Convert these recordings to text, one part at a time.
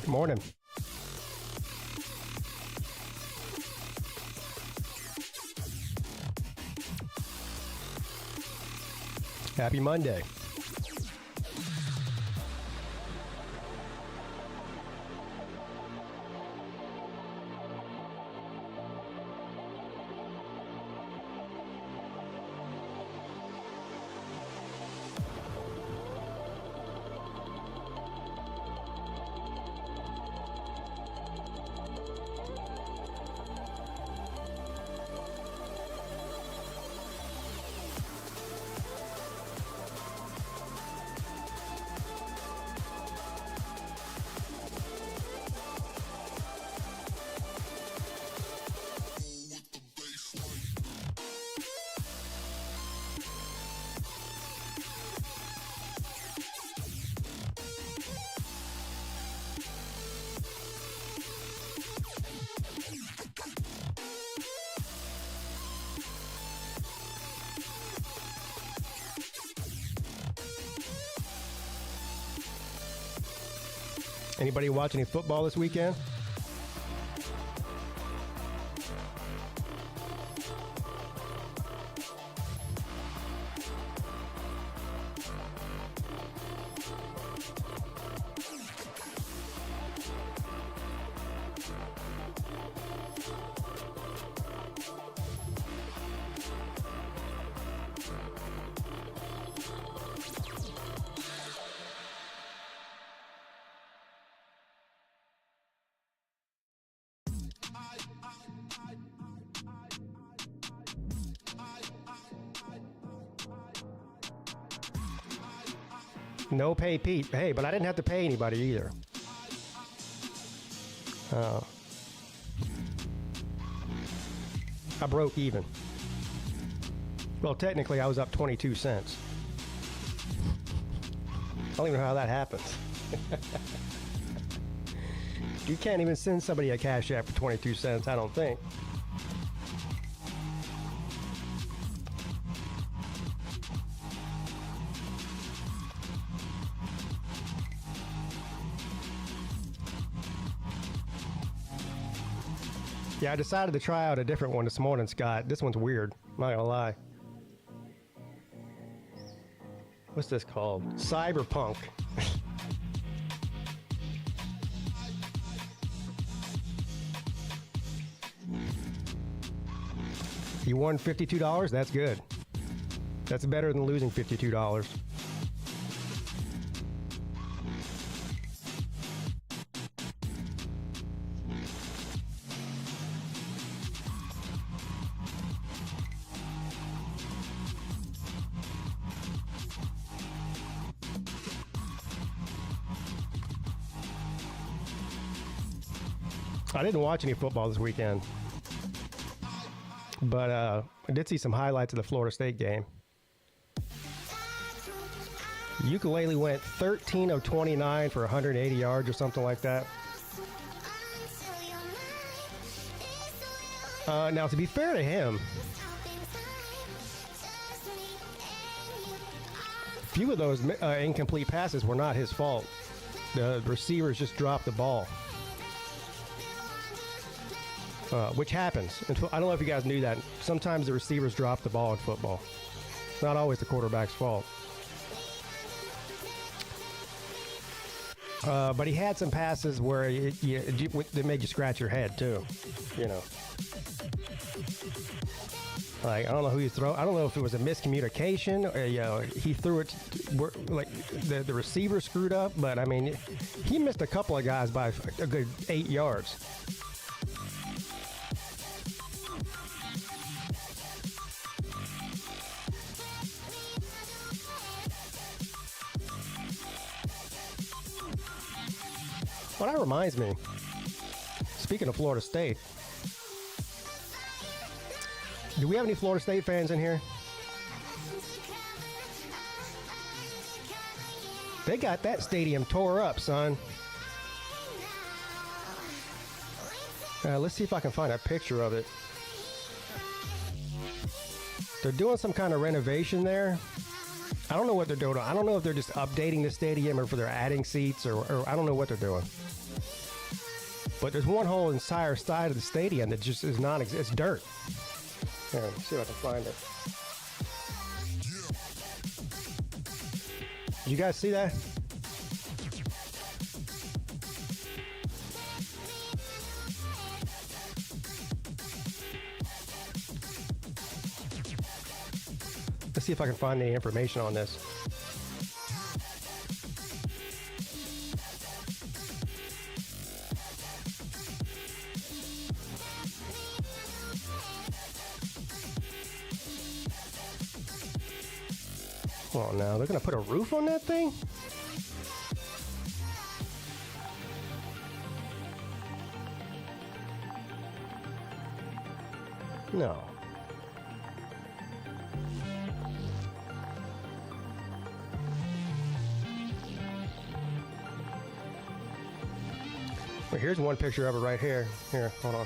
Morning. Happy Monday. Anybody watch any football this weekend? No pay Pete. Hey, but I didn't have to pay anybody either. I broke even. Well, technically, I was up 22 cents. I don't even know how that happens. You can't even send somebody a cash app for 22 cents, I don't think. Yeah, I decided to try out a different one this morning, Scott. This one's weird. I'm not gonna lie. What's this called? Cyberpunk. You won $52? That's good. That's better than losing $52. I didn't watch any football this weekend, but I did see some highlights of the Florida State game. Ukelele went 13 of 29 for 180 yards or something like that. Now, to be fair to him, few of those incomplete passes were not his fault. The receivers just dropped the ball. Which happens. I don't know if you guys knew that. Sometimes the receivers drop the ball in football. It's not always the quarterback's fault. But he had some passes where it made you scratch your head too. You know, like I don't know who you throw. I don't know if it was a miscommunication or he threw it like the receiver screwed up. But I mean, he missed a couple of guys by a good 8 yards. Well, that reminds me, speaking of Florida State, do we have any Florida State fans in here? They got that stadium tore up, son. Let's see if I can find a picture of it. They're doing some kind of renovation there. I don't know what they're doing. I don't know if they're just updating the stadium or if they're adding seats or I don't know what they're doing. But there's one whole entire side of the stadium that just is non-existent. It's dirt. Here, let me see if I can find it. Did you guys see that? Let's see if I can find any information on this. Oh, now they're gonna put a roof on that thing? No. Well, here's one picture of it right here. Here, hold on.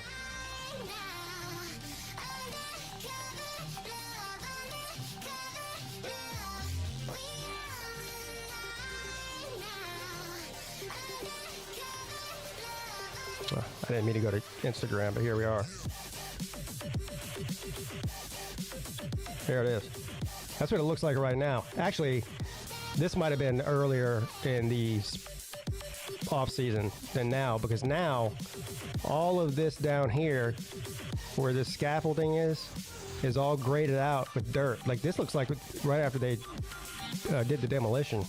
I didn't mean to go to Instagram, but here we are. There it is. That's what it looks like right now. Actually, this might have been earlier in the off season than now, because now all of this down here where this scaffolding is all graded out with dirt. Like this looks like right after they did the demolition.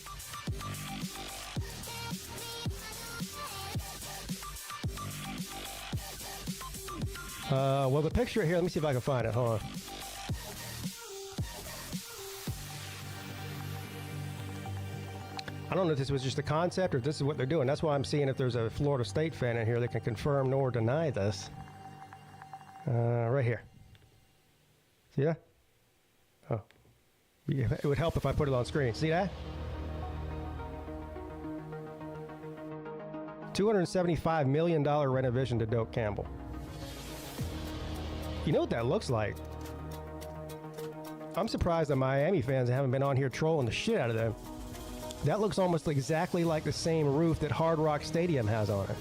Well, the picture here, let me see if I can find it. Hold on. I don't know if this was just a concept or if this is what they're doing. That's why I'm seeing if there's a Florida State fan in here that can confirm nor deny this. Right here. See that? Oh. It would help if I put it on screen. See that? $275 million renovation to Doak Campbell. You know what that looks like? I'm surprised that Miami fans haven't been on here trolling the shit out of them. That looks almost exactly like the same roof that Hard Rock Stadium has on it.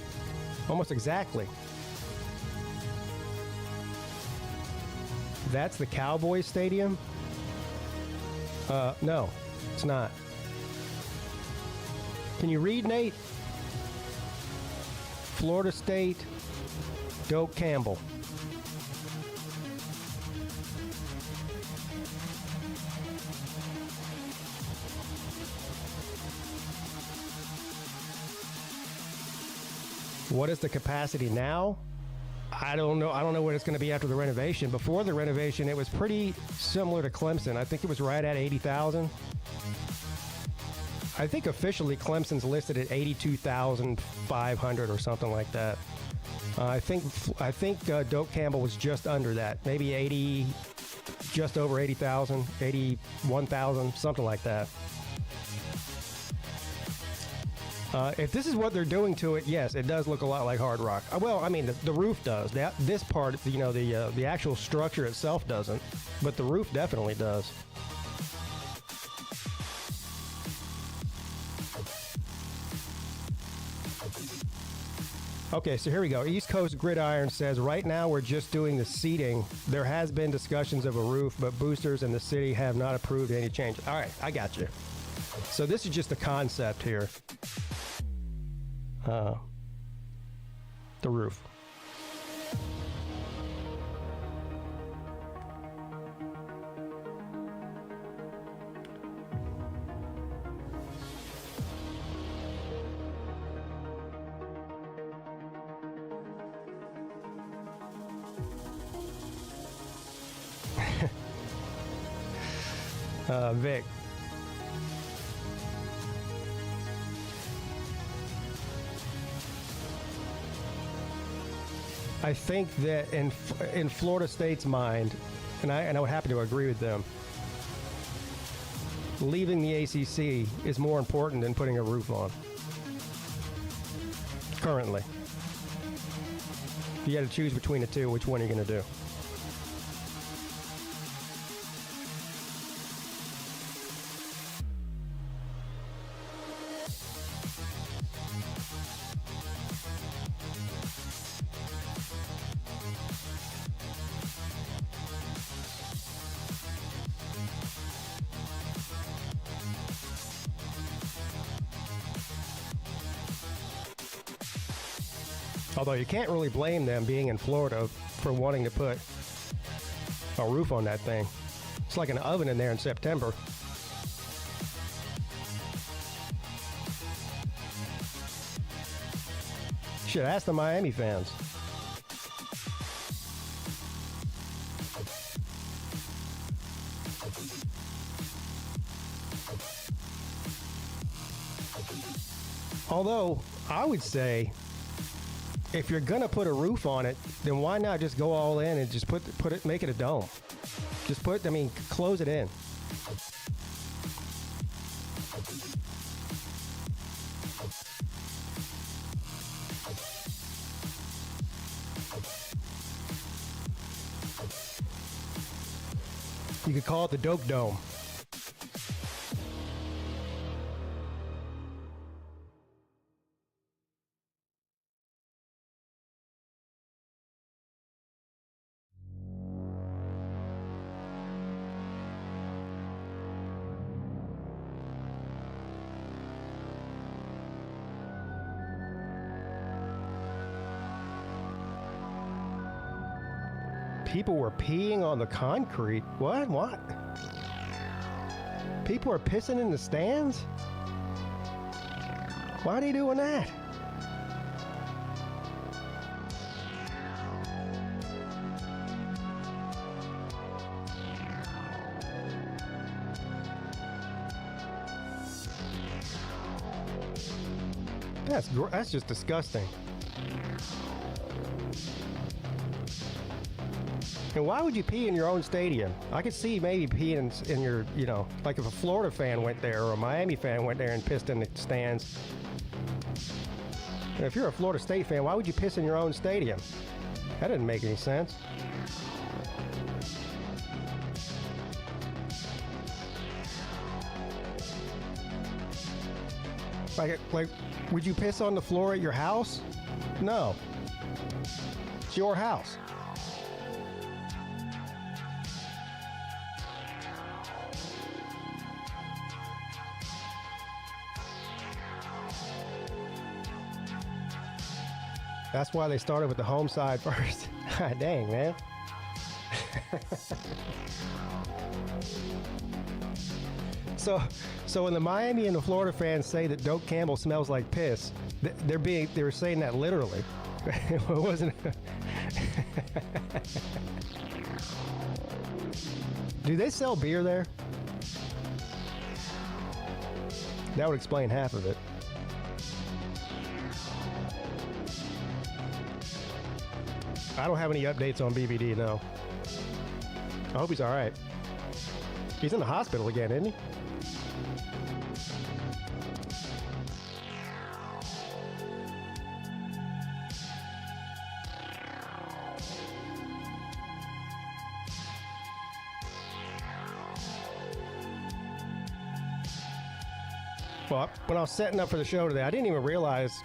Almost exactly. That's the Cowboys Stadium? No, it's not. Can you read, Nate? Florida State, Doak Campbell. What is the capacity now? I don't know. I don't know what it's going to be after the renovation. Before the renovation, it was pretty similar to Clemson. I think it was right at 80,000. I think officially Clemson's listed at 82,500 or something like that. I think Doak Campbell was just under that, maybe 80, just over 80,000, 81,000, something like that. If this is what they're doing to it, yes, it does look a lot like Hard Rock. Well, I mean, the roof does. This part, you know, the actual structure itself doesn't, but the roof definitely does. Okay, so here we go. East Coast Gridiron says, right now we're just doing the seating. There has been discussions of a roof, but boosters and the city have not approved any changes. All right, I got you. So this is just a concept here. The roof. Vic. I think that in Florida State's mind, and I would happen to agree with them, leaving the ACC is more important than putting a roof on. Currently. If you had to choose between the two, which one are you going to do? Although you can't really blame them being in Florida for wanting to put a roof on that thing. It's like an oven in there in September. Should ask the Miami fans. Although, I would say, if you're gonna put a roof on it, then why not just go all in and just put it, make it a dome? Just close it in. You could call it the Dope Dome. People were peeing on the concrete. What? What? People are pissing in the stands? Why are they doing that? That's just disgusting. And why would you pee in your own stadium? I could see maybe peeing in your, like if a Florida fan went there or a Miami fan went there and pissed in the stands. And if you're a Florida State fan, why would you piss in your own stadium? That didn't make any sense. Like, would you piss on the floor at your house? No. It's your house. That's why they started with the home side first. Dang, man. So when the Miami and the Florida fans say that Doak Campbell smells like piss, they were saying that literally. It wasn't. Do they sell beer there? That would explain half of it. I don't have any updates on BBD, no. I hope he's all right. He's in the hospital again, isn't he? Well, when I was setting up for the show today, I didn't even realize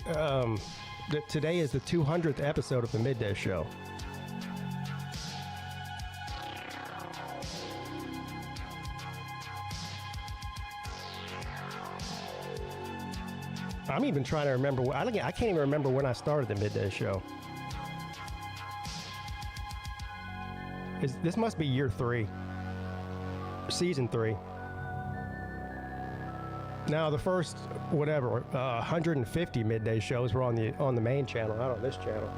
that today is the 200th episode of the Midday Show. I'm even trying to remember. I can't even remember when I started the Midday Show. This must be year 3, season 3. Now the first 150 midday shows were on the main channel, not on this channel.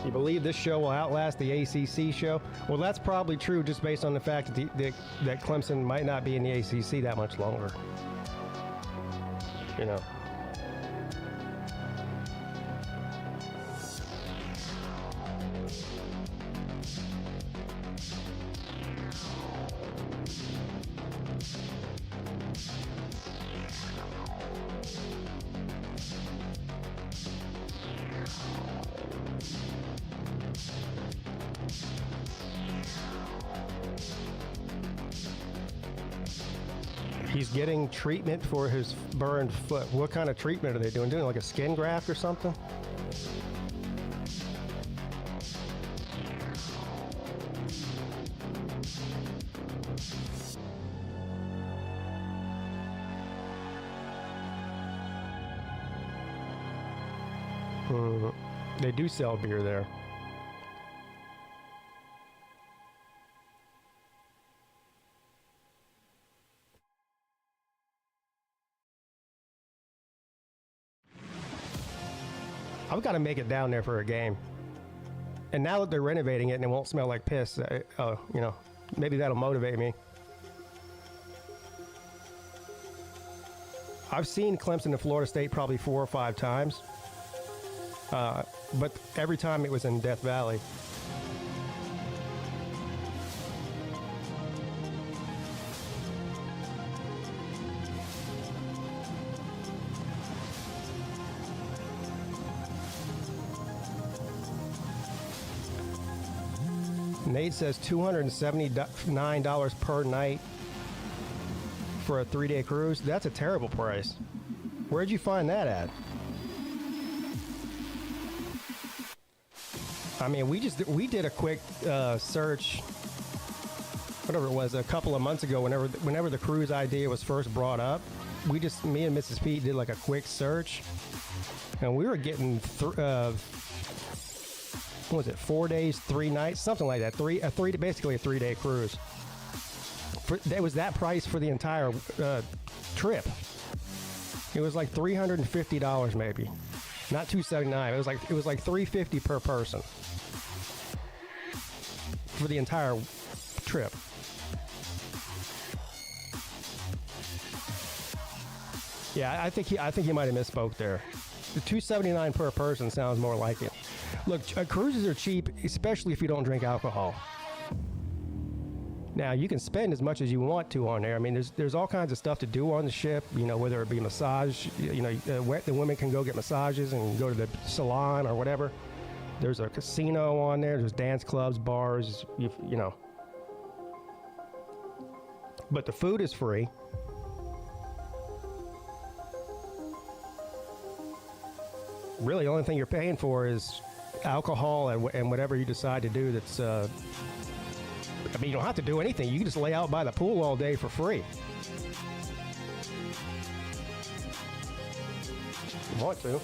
You believe this show will outlast the ACC show? Well, that's probably true just based on the fact that Clemson might not be in the ACC that much longer. You know. He's getting treatment for his burned foot. What kind of treatment are they doing? Doing like a skin graft or something? They do sell beer there. I've got to make it down there for a game. And now that they're renovating it and it won't smell like piss, maybe that'll motivate me. I've seen Clemson and Florida State probably 4 or 5 times, but every time it was in Death Valley. Nate says $279 per night for a 3-day cruise. That's a terrible price. Where'd you find that at? I mean, we did a quick search, whatever it was, a couple of months ago. Whenever the cruise idea was first brought up, me and Mrs. Peete did like a quick search, and we were getting what was it, 4 days, 3 nights, something like that. Basically a 3-day cruise. That was that price for the entire trip. It was like $350 maybe, not $279. It was like $350 per person for the entire trip. Yeah, I think he might have misspoke there. The $279 per person sounds more like it. Look, cruises are cheap, especially if you don't drink alcohol. Now, you can spend as much as you want to on there. I mean, there's all kinds of stuff to do on the ship, whether it be massage. The women can go get massages and go to the salon or whatever. There's a casino on there. There's dance clubs, bars, But the food is free. Really, the only thing you're paying for is alcohol and whatever you decide to do that's... you don't have to do anything. You can just lay out by the pool all day for free. If you want to.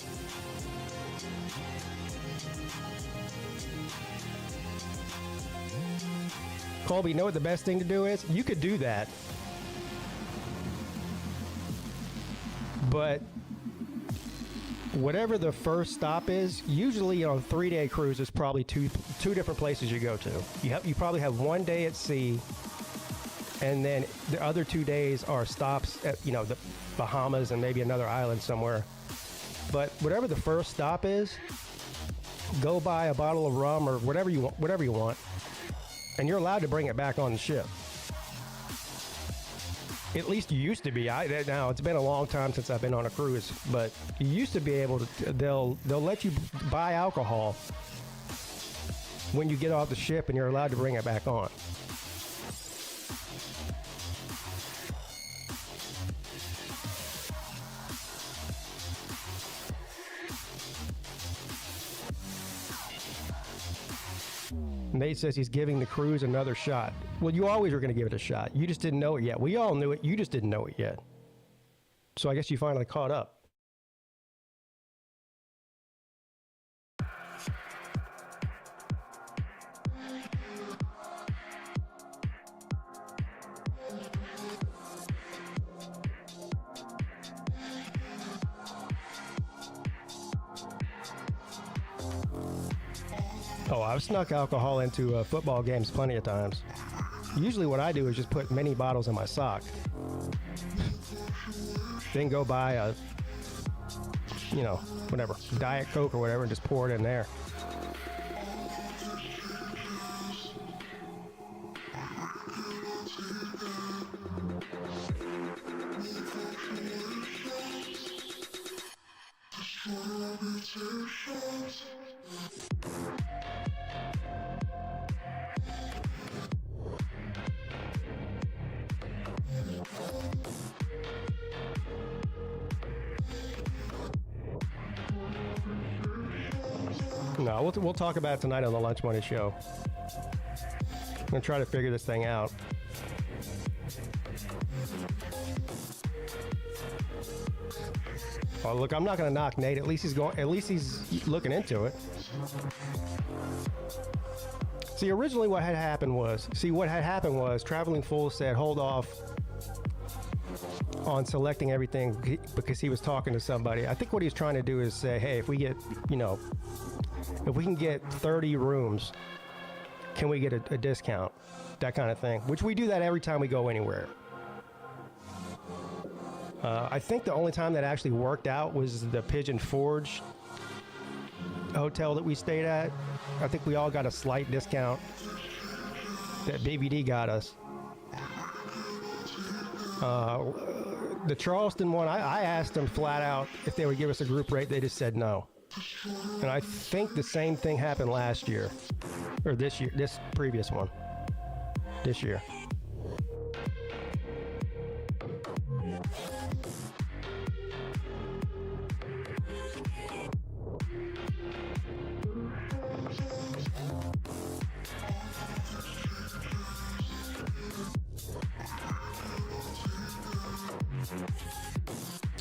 Colby, you know what the best thing to do is? You could do that. But whatever the first stop is, usually on a 3-day cruise, there's probably two different places you go to. You probably have 1 day at sea, and then the other 2 days are stops at the Bahamas and maybe another island somewhere. But whatever the first stop is, go buy a bottle of rum or whatever you want, and you're allowed to bring it back on the ship. At least you used to be. Now it's been a long time since I've been on a cruise, but you used to be able to. They'll let you buy alcohol when you get off the ship, and you're allowed to bring it back on. Nate says he's giving the cruise another shot. Well, you always were going to give it a shot. You just didn't know it yet. We all knew it. You just didn't know it yet. So I guess you finally caught up. Oh, I've snuck alcohol into football games plenty of times. Usually what I do is just put mini bottles in my sock. Then go buy a, whatever, Diet Coke or whatever, and just pour it in there. No, we'll talk about it tonight on the Lunch Money Show. I'm going to try to figure this thing out. Well, look, I'm not going to knock Nate. At least he's looking into it. See, originally what had happened was Traveling Fool said hold off on selecting everything because he was talking to somebody. I think what he's trying to do is say, hey, if we can get 30 rooms, can we get a discount? That kind of thing, which we do that every time we go anywhere. I think the only time that actually worked out was the Pigeon Forge hotel that we stayed at. I think we all got a slight discount that BBD got us. The Charleston one, I asked them flat out if they would give us a group rate. They just said no. And I think the same thing happened last year, or this year, this previous one, this year.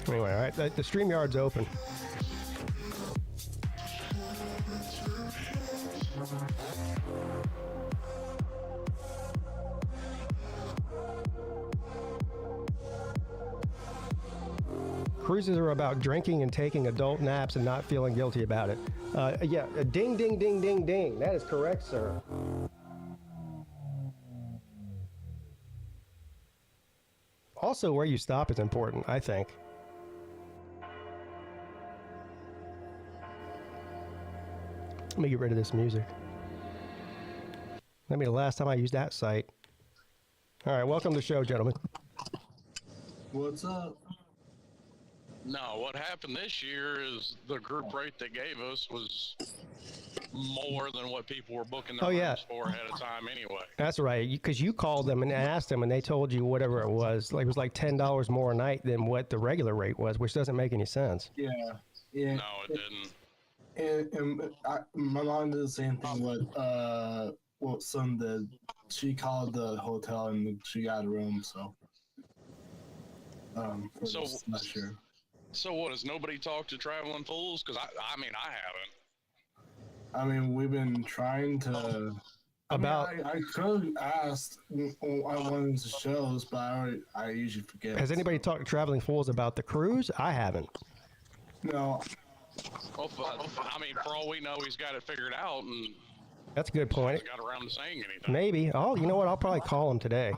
Anyway, all right, the StreamYard's open. Cruises are about drinking and taking adult naps and not feeling guilty about it. Yeah, ding, ding, ding, ding, ding. That is correct, sir. Also, where you stop is important, I think. Let me get rid of this music. That'll be the last time I used that site. All right, welcome to the show, gentlemen. What's up? No, what happened this year is the group rate they gave us was more than what people were booking their rooms for ahead of time anyway. That's right, because you called them and asked them, and they told you whatever it was. Like, it was like $10 more a night than what the regular rate was, which doesn't make any sense. Yeah. No, it didn't. And my mom did the same thing with what son did. She called the hotel and she got a room. So last year. So what, has nobody talked to Traveling Fools? Because I mean I haven't. I mean, we've been trying to. I could ask on one of the shows, but I usually forget. Has anybody talked to Traveling Fools about the cruise? I haven't. No. Well, I mean, for all we know, he's got it figured out, and that's a good point. He got around to saying anything. Maybe. Oh, you know what? I'll probably call him today.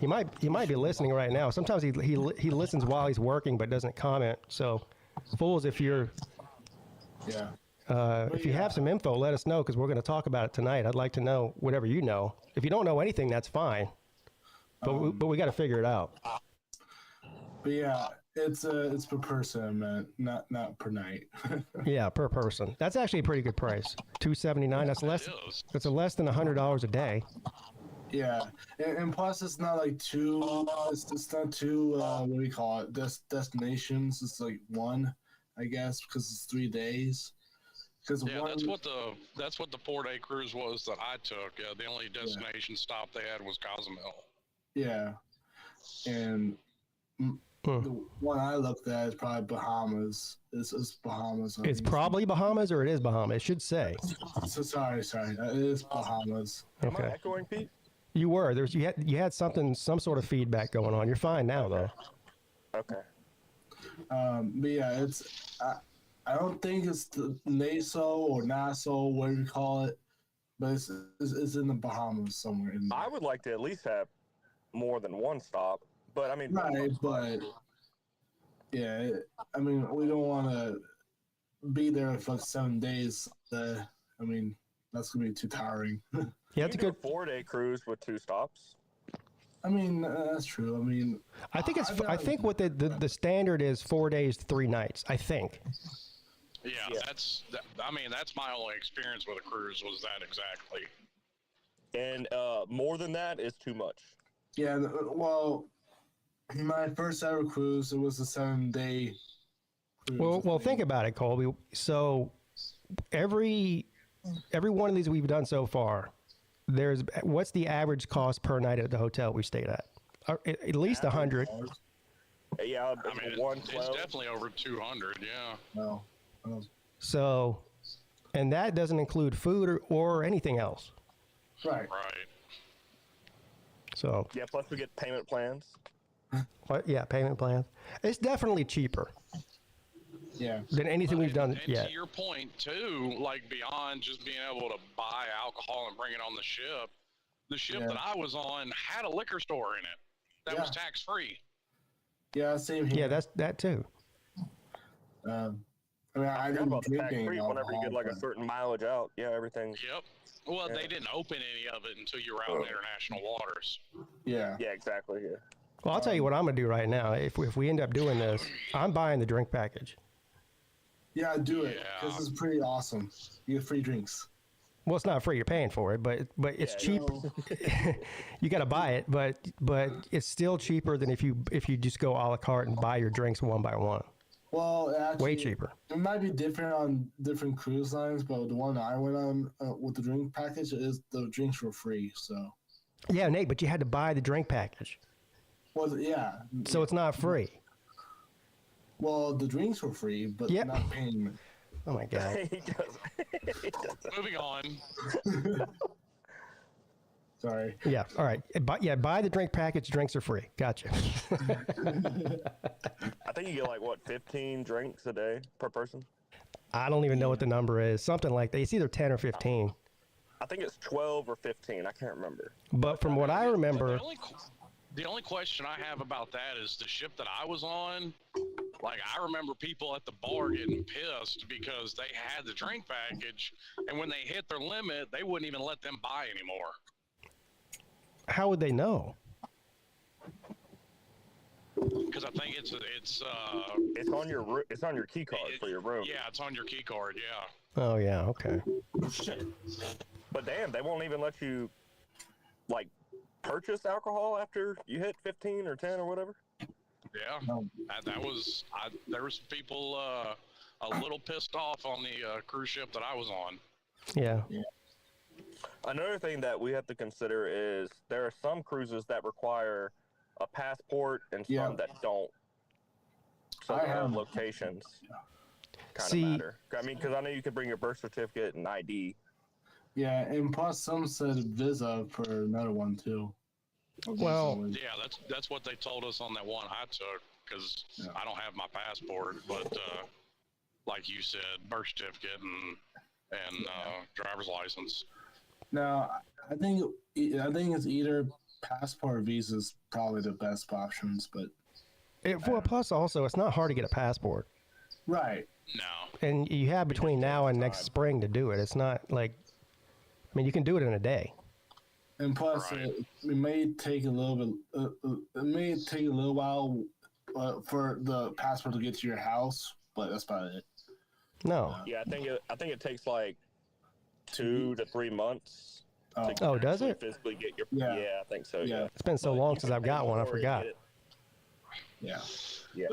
He might be listening right now. Sometimes he listens while he's working, but doesn't comment. So, Fools, if you're if you have some info, let us know because we're going to talk about it tonight. I'd like to know whatever you know. If you don't know anything, that's fine. But we got to figure it out. But yeah. It's per person, man, not per night. Yeah, per person. That's actually a pretty good price. $279. That's less. That's less than $100 a day. Yeah, and plus it's not like two. It's not two. What do you call it? Destinations. It's like one, I guess, because it's 3 days. That's what the 4-day cruise was that I took. Yeah, the only destination stop they had was Cozumel. Yeah, and. The one I looked at is probably Bahamas. It's Bahamas. It's probably Bahamas, or it is Bahamas. It should say. So sorry. It is Bahamas. Okay. Am I echoing, Pete? You were. You had some sort of feedback going on. You're fine now, though. Okay. But yeah, I don't think it's the NASO or NASO, whatever you call it, but it's in the Bahamas somewhere. I would like to at least have more than one stop. But I mean, right, but yeah, I mean, we don't want to be there for 7 days. I mean, that's gonna be too tiring. Yeah, it's a good 4-day cruise with 2 stops. I mean, that's true. I mean, I think what the standard is 4 days, 3 nights. I think. Yeah, that's my only experience with a cruise was that exactly. And more than that is too much. Yeah, well. My first ever cruise, it was a 7-day cruise. Well, think about it, Colby. So every one of these we've done so far, what's the average cost per night at the hotel we stayed at? At least $100. Yeah, I mean, it's 112. definitely over 200. Yeah. No. So, and that doesn't include food or anything else. Right. Right. So, Yeah, plus we get payment plans. yeah, payment plans. It's definitely cheaper Yeah. than anything we've done And yet. to your point too, like beyond just being able to buy alcohol and bring it on the ship that I was on had a liquor store in it that was tax free. Yeah, same here. Yeah, that's that too. I mean, I Forgot didn't about the drink tax any free whenever you get like a alcohol, certain mileage out. Yeah, everything. Yep. Well, they didn't open any of it until you were out in international waters. but yeah. Yeah, exactly. Yeah. Well, I'll tell you what I'm gonna do right now. If we end up doing this, I'm buying the drink package. Yeah, do it. Yeah. This is pretty awesome. You get free drinks. Well, it's not free; you're paying for it, but it's cheap. No. You got to buy it, but it's still cheaper than if you just go a la carte and buy your drinks one by one. Well, actually, Way cheaper. It might be different on different cruise lines, but the one I went on with the drink package is the drinks were free. So, Yeah, Nate, but you had to buy the drink package, well, yeah. so it's not free. Well, the drinks were free, but Yep. not payment. Oh my god. He does. Moving on. Sorry. Yeah. All right. Buy the drink package. Drinks are free. Gotcha. I think you get like what 15 drinks a day per person. I don't even know what the number is. Something like that. It's either 10 or 15. I think it's 12 or 15. I can't remember. But from what I remember, The only question I have about that is the ship that I was on. Like, I remember people at the bar getting pissed because they had the drink package, and when they hit their limit, they wouldn't even let them buy anymore. how would they know? Because I think it's on your key card for your room. Yeah, it's on your key card. Yeah. Oh yeah. Okay. But damn, they won't even let you like purchase alcohol after you hit 15 or 10 or whatever. Yeah. No. That was. There was people a little pissed off on the cruise ship that I was on. Yeah. Another thing that we have to consider is there are some cruises that require a passport and some that don't. So I the have- locations kind of See- matter. I mean, because I know you could bring your birth certificate and ID. Yeah, and plus some said visa for another one too. Well- Yeah, that's what they told us on that one I took because I don't have my passport, but like you said, birth certificate and driver's license. Now, I think it's either passport or visa is probably the best options, but Well, plus also, it's not hard to get a passport, right. No. and you have between now and next spring to do it. It's not like, I mean, you can do it in a day. And plus, Right. it may take a little bit. It may take a little while for the passport to get to your house, but that's about it. No. Yeah, I think it takes like 2 to 3 months. Oh, Oh, does actually it? physically get your? Yeah. Yeah, I think so. Yeah. Yeah. It's been so But long you since can I've pay got one, I more and forgot. get it. yeah. Yeah,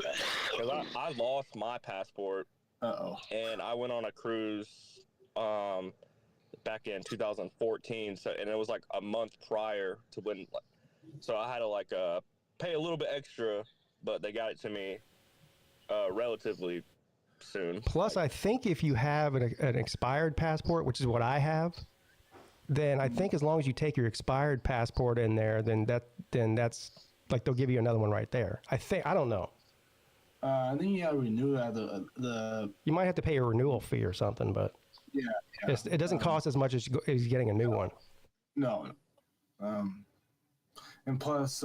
because I lost my passport Oh. and I went on a cruise back in 2014. So and it was like a month prior to when, so I had to like pay a little bit extra, but they got it to me relatively soon. Plus, I think if you have an expired passport, which is what I have, then I think as long as you take your expired passport in there, then that's like they'll give you another one right there. I don't know. I think you gotta renew that. The You might have to pay a renewal fee or something, but yeah. it doesn't cost as much as getting a new one. No. And plus,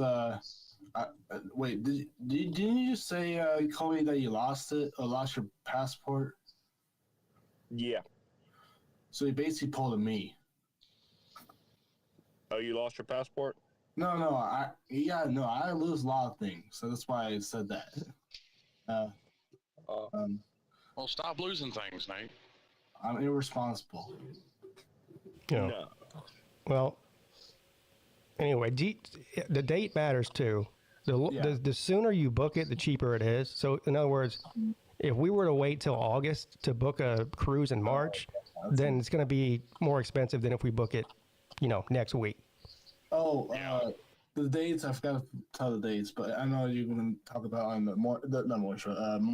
wait, didn't you just say, Cody, that you lost it or lost your passport? Yeah. So you basically pulled a me. Oh, you lost your passport? No, I lose a lot of things, so that's why I said that. Well, stop losing things, Nate. I'm irresponsible. You know. No. Well, anyway, the date matters too. The sooner you book it, the cheaper it is. So, in other words, if we were to wait till August to book a cruise in March, then it's going to be more expensive than if we book it, next week. Oh, The dates, I forgot to tell the dates, but I know you're going to talk about on the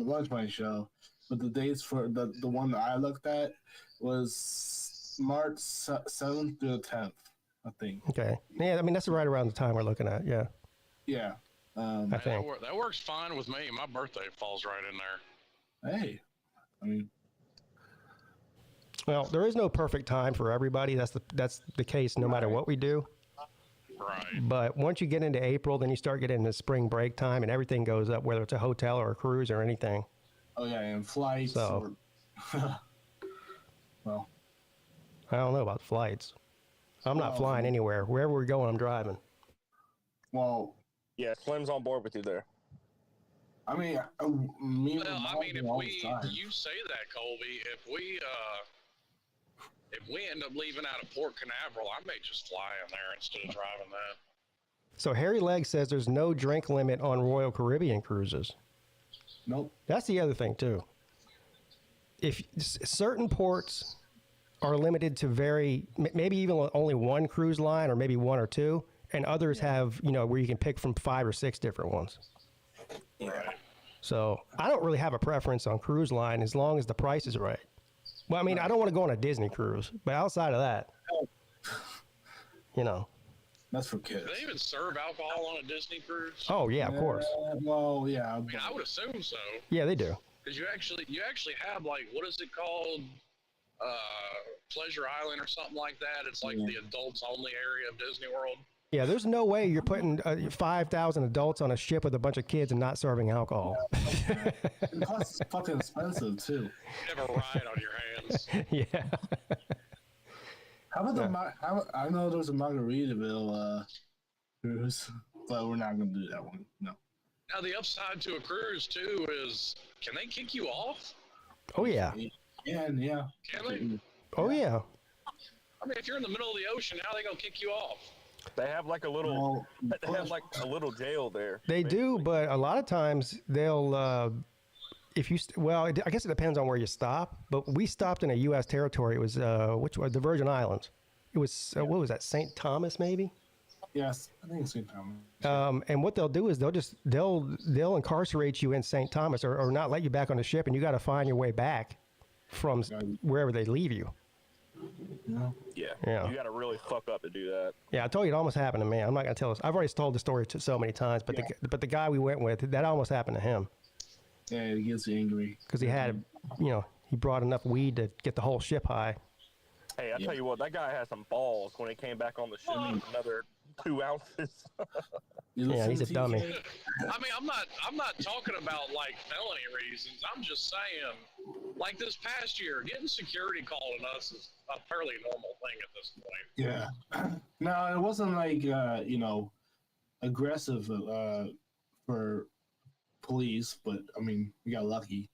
Lunch Money show. But the dates for the one that I looked at was March 7th through the 10th, I think. Okay. Yeah, I mean, that's right around the time we're looking at. Yeah. Yeah. I think. That works fine with me. My birthday falls right in there. Hey, I mean, Well, there is no perfect time for everybody. That's the case no matter what we do. Right. But once you get into April, then you start getting into spring break time, and everything goes up, whether it's a hotel or a cruise or anything. oh yeah, and flights. So- Well, I don't know about flights. I'm not Well- flying anywhere. Wherever we're going, I'm driving. well, Yeah, Slim's on board with you there. I mean, me. Well, and I Mom mean, if all the time. you say that, Colby, if we end up leaving out of Port Canaveral, I may just fly in there instead of driving that. So Harry Legg says there's no drink limit on Royal Caribbean cruises. Nope. That's the other thing too. If certain ports are limited to maybe even only one cruise line or maybe one or two, and others have, where you can pick from 5 or 6 different ones. Right. So I don't really have a preference on cruise line as long as the price is right. Well, I mean, I don't want to go on a Disney cruise, but outside of that, That's for kids. Do they even serve alcohol on a Disney cruise? Oh yeah, of course. Well, yeah. I mean, I would assume so. Yeah, they do. Because you actually have, like, what is it called? Pleasure Island or something like that. It's like the adults only area of Disney World. Yeah, there's no way you're putting 5,000 adults on a ship with a bunch of kids and not serving alcohol. And plus, it's fucking expensive too. You have a ride on your hands. Yeah. How about I know there's a Margaritaville cruise, but we're not gonna do that one. No. Now, the upside to a cruise, too, is can they kick you off? Oh yeah. And yeah. Can they? Oh yeah. I mean, if you're in the middle of the ocean, how are they going to kick you off? They have like a little, Well, they have like a little jail there. They do, but a lot of times they'll, I guess it depends on where you stop. But we stopped in a U.S. territory. It was the Virgin Islands. It was what was that? St. Thomas, maybe. Yes, I think it's St. Thomas. And what they'll do is they'll incarcerate you in St. Thomas or not let you back on the ship, and you got to find your way back from wherever they leave you. No. Yeah. You got to really fuck up to do that. Yeah, I told you it almost happened to me. I'm not gonna tell this. I've already told the story so many times, but the guy we went with, that almost happened to him Yeah, it gets you angry. because he had, he brought enough weed to get the whole ship high. Hey, I tell you what, that guy had some balls when he came back on the ship. Another 2 ounces. Yeah, he's a dummy. I mean, I'm not talking about like felony reasons. I'm just saying, like this past year, getting security called on us is a fairly normal thing at this point. Yeah. No, it wasn't like aggressive for police, but I mean, we got lucky.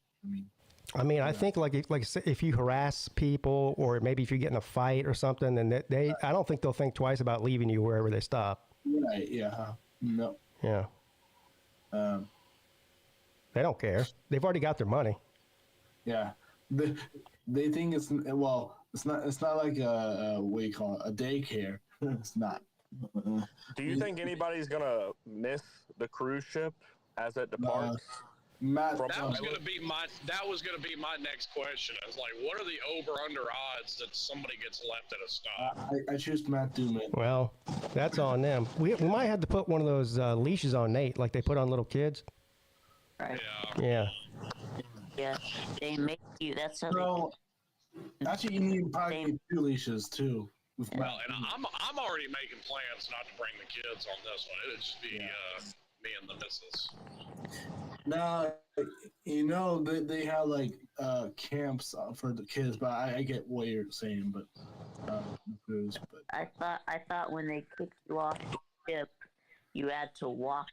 I think if you harass people or maybe if you get in a fight or something, then I don't think they'll think twice about leaving you wherever they stop. Right. Yeah. No. Yeah. They don't care. They've already got their money. Yeah. They think it's not like a what do you call it, a daycare. It's not. Do you think anybody's going to miss the cruise ship as it departs? Matt, That was going to be my next question. I was like, what are the over/under odds that somebody gets left at a stop? I choose Matt Duman. Well, that's on them. We might have to put one of those leashes on Nate like they put on little kids. Right. Yeah. Yeah. Yeah. They make you. That's how So, actually, you need probably 2 leashes too. With Well, and I'm already making plans not to bring the kids on this one. It'll just be me and the missus. Now, they have like camps for the kids, but I get what you're saying, but I thought when they kicked you off the ship, you had to walk.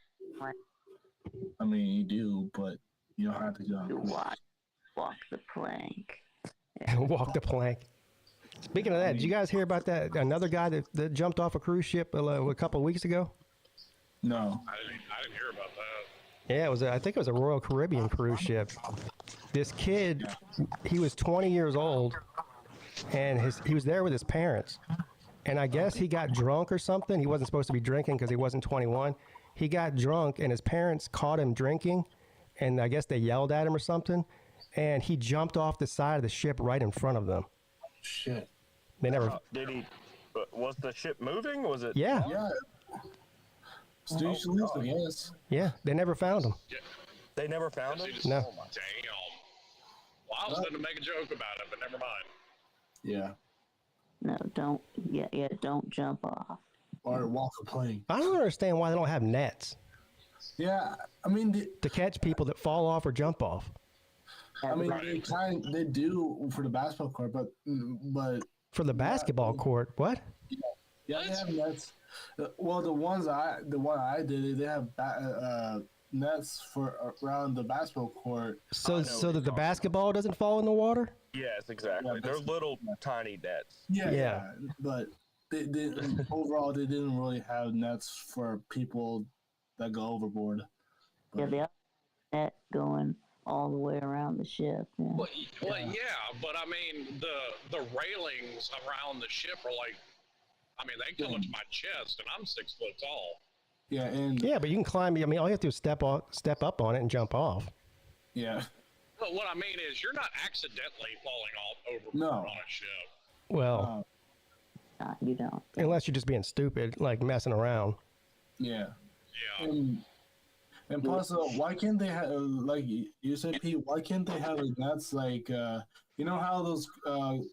I mean, you do, but you don't have to go. To walk the plank. Walk the plank. Speaking of that, did you guys hear about that? Another guy that jumped off a cruise ship a couple of weeks ago? No. I didn't hear about that. Yeah, I think it was a Royal Caribbean cruise ship. This kid, he was 20 years old, and he was there with his parents. and I guess he got drunk or something. He wasn't supposed to be drinking because he wasn't 21. He got drunk, and his parents caught him drinking, and I guess they yelled at him or something, and he jumped off the side of the ship right in front of them. Shit. They never. Did he? Was the ship moving? Was it? Yeah. Yeah. Yes. Yeah. They never found him. Yeah. They never found him? No. Damn. Well, I was going to make a joke about it, but never mind. Yeah. No, don't. Yeah, don't jump off. Or walk a plane. I don't understand why they don't have nets Yeah, I mean, to catch people that fall off or jump off. they do for the basketball court, but For the basketball court, what? yeah, they have nets. Well, the one I did, they have nets for around the basketball court. So that the basketball doesn't fall in the water? Yes, exactly. Yeah, They're little tiny nets. Yeah. But they overall they didn't really have nets for people that go overboard. Yeah, they have net going all the way around the ship. Yeah. Well, yeah, but I mean, the railings around the ship are like, I mean, they come up to my chest, and I'm 6 foot tall. Yeah, and Yeah, but you can climb. I mean, all you have to do is step up on it and jump off. yeah, But what I mean is, you're not accidentally falling off overboard No. on a ship. Well, You don't. unless you're just being stupid, like messing around. yeah. Yeah. And plus, why can't they have like you said, Pete? Why can't they have like nets like you know how those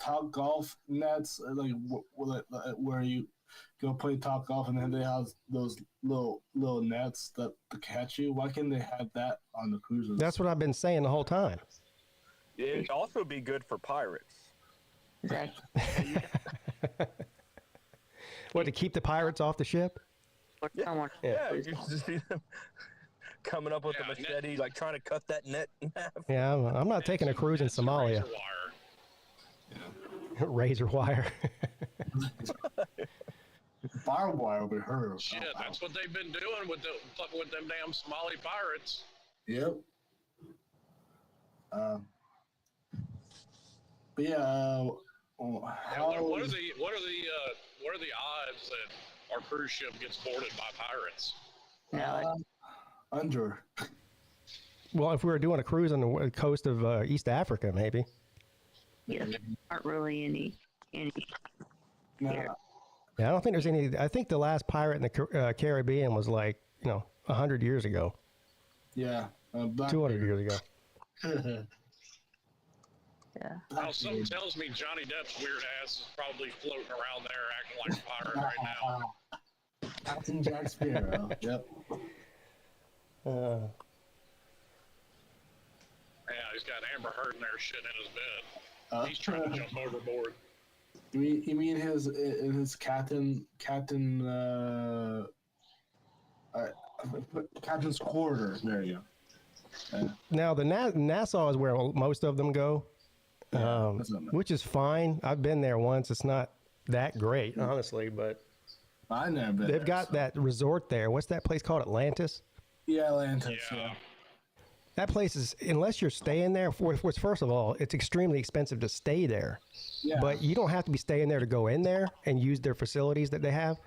top golf nets where you go play top golf and then they have those little nets that to catch you? Why can't they have that on the cruises? That's what I've been saying the whole time. It'd also be good for pirates. Exactly. What, to keep the pirates off the ship? Or someone. Yeah, you just see them coming up with a Yeah, machete, like trying to cut that net in half. Yeah, I'm not taking a cruise in It's a Somalia. razor wire. Razor wire. Barbed wire over here. Shit, that's what they've been doing with them damn Somali pirates. Yep. But yeah, What are the odds that our cruise ship gets boarded by pirates? No, under. Well, if we were doing a cruise on the coast of East Africa, maybe. yeah, there aren't really any. Nah, Here. Yeah, I don't think there's any. I think the last pirate in the Caribbean was like 100 years ago, yeah. 200 years ago. Yeah. Now, something tells me Johnny Depp's weird ass is probably floating around there acting like a pirate right now. Captain Jack Sparrow. Yep. Yeah, he's got Amber Heard in there shitting in his bed. He's trying to jump overboard. You mean his captain's quarters? There you go. Now the Nassau is where most of them go, that's not bad. which is fine. I've been there once. It's not that great, honestly, but I never been. they've there, got so. that resort there. What's that place called? Atlantis. Yeah, Atlantis. Yeah. Yeah. That place is, unless you're staying there, first of all, it's extremely expensive to stay there. Yeah. But you don't have to be staying there to go in there and use their facilities that they have.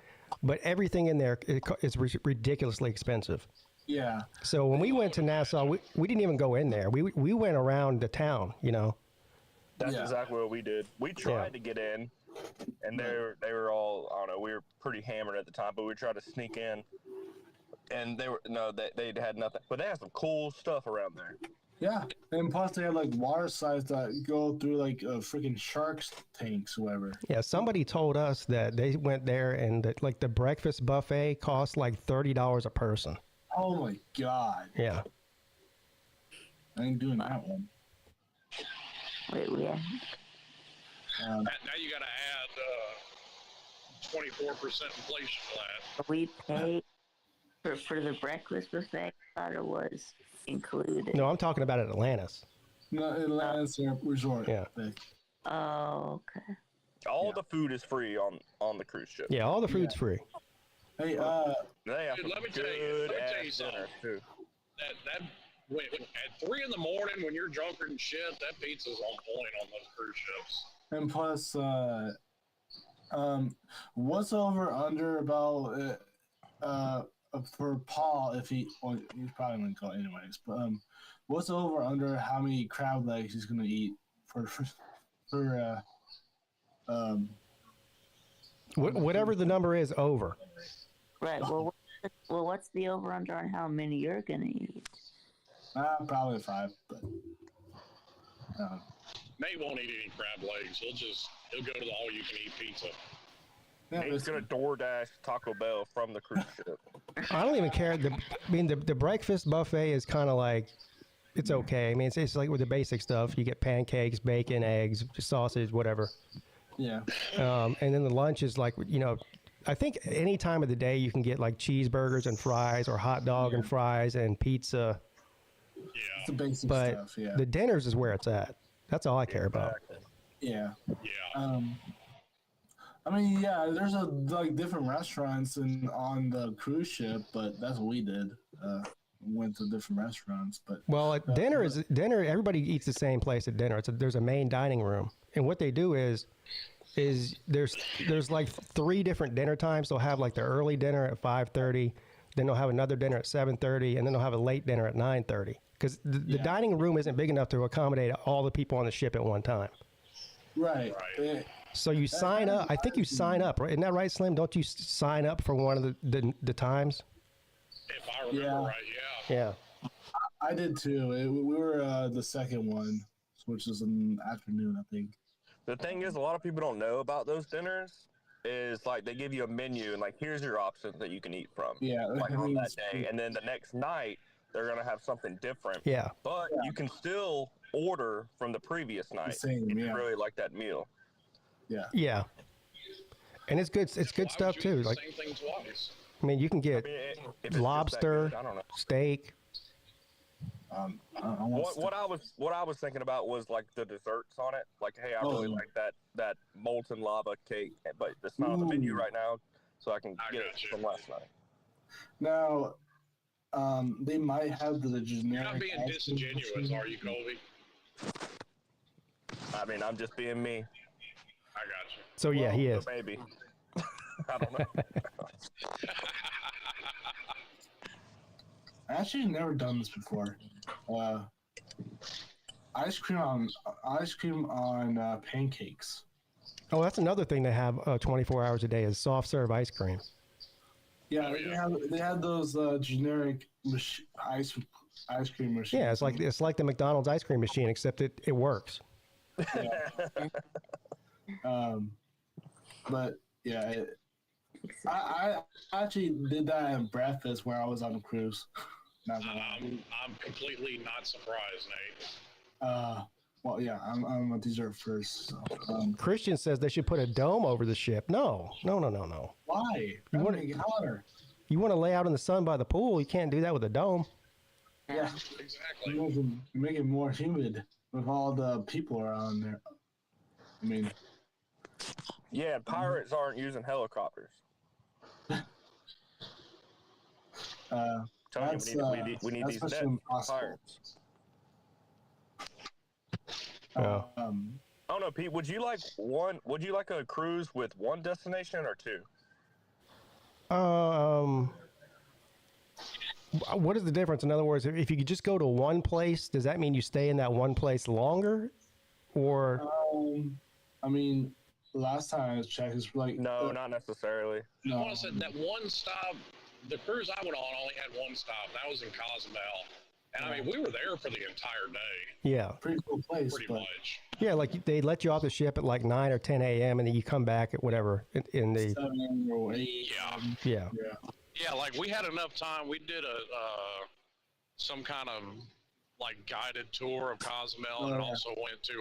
But everything in there is ridiculously expensive. Yeah. So when we went to Nassau, we didn't even go in there. We went around the town, That's Yeah. exactly what we did. We tried to get in, and they were all, I don't know, we were pretty hammered at the time, but we tried to sneak in, and they had nothing. But they had some cool stuff around there. Yeah. And plus they have like water slides that go through like freaking sharks tanks, whatever. Yeah, somebody told us that they went there and that, like, the breakfast buffet cost like $30 a person. Oh my god. Yeah. I ain't doing that one. Wait, yeah. Now you got to add 24% inflation to that. We paid for the breakfast buffet. I thought it was included. No, I'm talking about at Atlantis. No, Atlantis Resort. Yeah. Oh, okay. All the food is free on the cruise ship. Yeah, all the food's free. Hey, They have Dude, some let me tell you good-ass something. dinner, too. That at 3 in the morning when you're drunker than shit, that pizza's on point on those cruise ships. and plus, What's over under about for Paul if he's probably gonna go anyways. But what's over under how many crab legs he's gonna eat for whatever the number is over. Right. Well, what's the over under on how many you're gonna eat? Probably 5, but Nate won't eat any crab legs. He'll go to the all-you-can-eat pizza. yeah, He's gonna DoorDash Taco Bell from the cruise ship. I don't even care. The breakfast buffet is kind of like, it's okay. I mean, it's like with the basic stuff. You get pancakes, bacon, eggs, sausage, whatever. yeah. And then the lunch is like, I think any time of the day you can get like cheeseburgers and fries or hot dog and fries and pizza. It's the basic But stuff. Yeah, the dinners is where it's at. That's all I care about. yeah. Yeah. I mean, yeah, there's different restaurants on the cruise ship, but that's what we did. Went to different restaurants, but Well, at dinner. Everybody eats the same place at dinner. There's a main dining room, and what they do is there's like 3 different dinner times. They'll have like the early dinner at 5:30, then they'll have another dinner at 7:30, and then they'll have a late dinner at 9:30. Because the dining room isn't big enough to accommodate all the people on the ship at one time. right. So you sign up. I think you sign up, right? Isn't that right, Slim? Don't you sign up for one of the times? If I remember right, yeah. Yeah. I did too. We were the second one, which is in the afternoon, I think. The thing is, a lot of people don't know about those dinners. Is like they give you a menu and like here's your options that you can eat from. Yeah, like on that day, and then the next night they're gonna have something different. Yeah. But you can still order from the previous night same, if yeah. you really like that meal. Yeah. Yeah. And it's good. It's good Why stuff would you too. eat the Like, same thing twice? I mean, you can get I mean, if it's just that lobster, good, I don't know. steak. I want What I was thinking about was like the desserts on it. Like, hey, I really like that molten lava cake, but it's not on the menu right now, so I can get it from last night. Now, they might have the generic. You're not being disingenuous, are you, Colby? I mean, I'm just being me. I got you. So yeah, he is. Maybe. I don't know. I actually never done this before. Ice cream on pancakes. Oh, that's another thing they have 24 hours a day is soft serve ice cream. Yeah, Oh, yeah. they have those generic ice cream machines. Yeah, it's like the McDonald's ice cream machine, except it works. But yeah, I actually did that in breakfast where I was on a cruise. I'm completely not surprised, Nate. Well, yeah, I'm a dessert first. So, Christian says they should put a dome over the ship. No. why? You want make it hotter? You want to lay out in the sun by the pool? You can't do that with a dome. Yeah, Exactly. you make it more humid with all the people around there. I mean, Yeah, pirates aren't using helicopters. Tell you, we need these net pirates. Yeah. I don't know, Pete. Would you like a cruise with one destination or 2? What is the difference? In other words, if you could just go to one place, does that mean you stay in that one place longer, or? I mean, last time I checked, it's like No, not necessarily. I want to say that one stop, the cruise I went on only had one stop. That was in Cozumel. And I mean, we were there for the entire day, Yeah. pretty cool place. pretty but much. Yeah, like they let you off the ship at like 9 or 10 a.m. and then you come back at whatever in the 7 or 8. Yeah. yeah. Yeah, like we had enough time. We did some kind of like guided tour of Cozumel, and also went to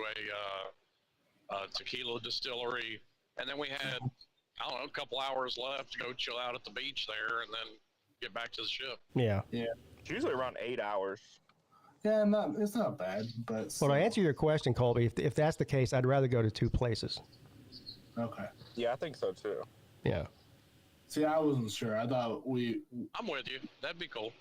a tequila distillery. And then we had, I don't know, a couple hours left to go chill out at the beach there, and then get back to the ship. Yeah. It's usually around 8 hours. Yeah, it's not bad, but Well, to answer your question, Colby, if that's the case, I'd rather go to 2 places. okay. Yeah, I think so too. Yeah. See, I wasn't sure. I thought I'm with you. That'd be cool.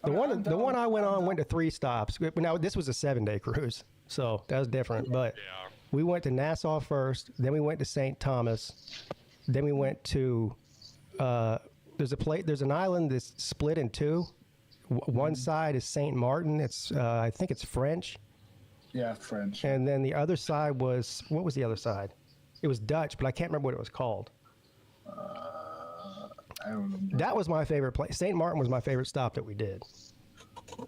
The one I went on went to 3 stops. Now this was a 7-day cruise, so that was different. But Yeah. we went to Nassau first, then we went to St. Thomas, Then we went to there's an island that's split in two. One side is Saint Martin. It's I think it's French. Yeah, French. And then the other side was, what was the other side? It was Dutch, but I can't remember what it was called. I don't remember. That was my favorite place. Saint Martin was my favorite stop that we did.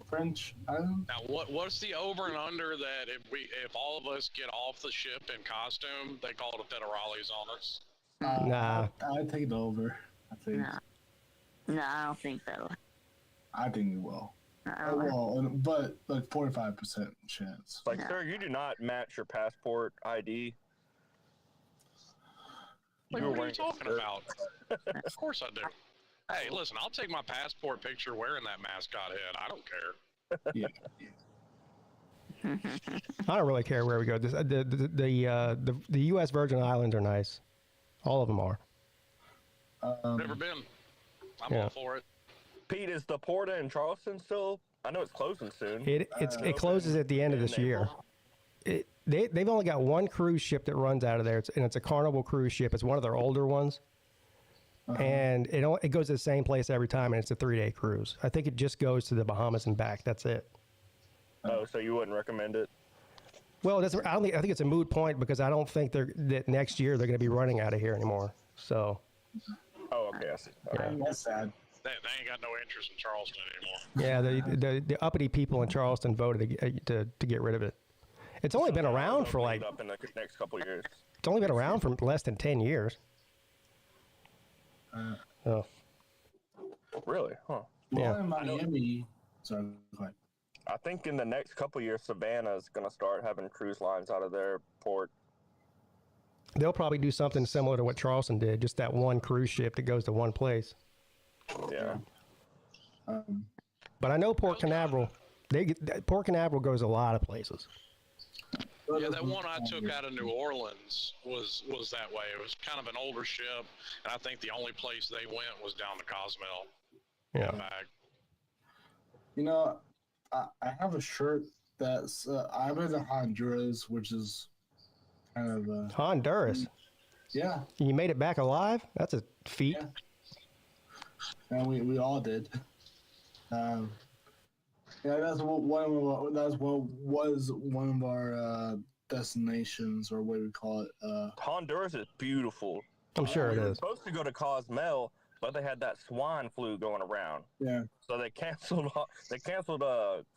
French island. Now, what's the over and under that if all of us get off the ship in costume, they call it a federales on us? Nah. I take it over. I think. No, I don't think so. I think we will. Well, but like 45% chance. Like, sir, you do not match your passport ID. Like, what are you talking about? Of course I do. Hey, listen, I'll take my passport picture wearing that mascot head. I don't care. Yeah. I don't really care where we go. The U.S. Virgin Islands are nice. All of them are. Never been. I'm all for it. Pete, is the Porta in Charleston still? I know it's closing soon. It closes at the end of this year. They've only got one cruise ship that runs out of there, and it's a Carnival cruise ship. It's one of their older ones, and it goes to the same place every time, and it's a 3-day cruise. I think it just goes to the Bahamas and back. That's it. Oh, so you wouldn't recommend it? Well, I think it's a moot point because I don't think that next year they're going to be running out of here anymore. So. Oh, okay. I see. Yeah. That's sad. They ain't got no interest in Charleston anymore. Yeah, the uppity people in Charleston voted to get rid of it. It's only been around for like up in the next couple years. It's only been around for less than 10 years. Oh, really? Huh? Well, in Miami. Sorry, go ahead. I think in the next couple years, Savannah is going to start having cruise lines out of their port. they'll probably do something similar to what Charleston did, just that one cruise ship that goes to one place. Yeah. But I know Port Canaveral. Port Canaveral goes a lot of places. Yeah, that one I took out of New Orleans was that way. It was kind of an older ship, and I think the only place they went was down to Cozumel. Yeah. You know, I have a shirt that's I live in Honduras, which is kind of Honduras. Yeah. You made it back alive? That's a feat. Yeah. And we all did. Yeah, that's what was one of our destinations, or what we call it. Honduras is beautiful. I'm sure it We were is. supposed to go to Cozumel, but they had that swine flu going around. Yeah. So they canceled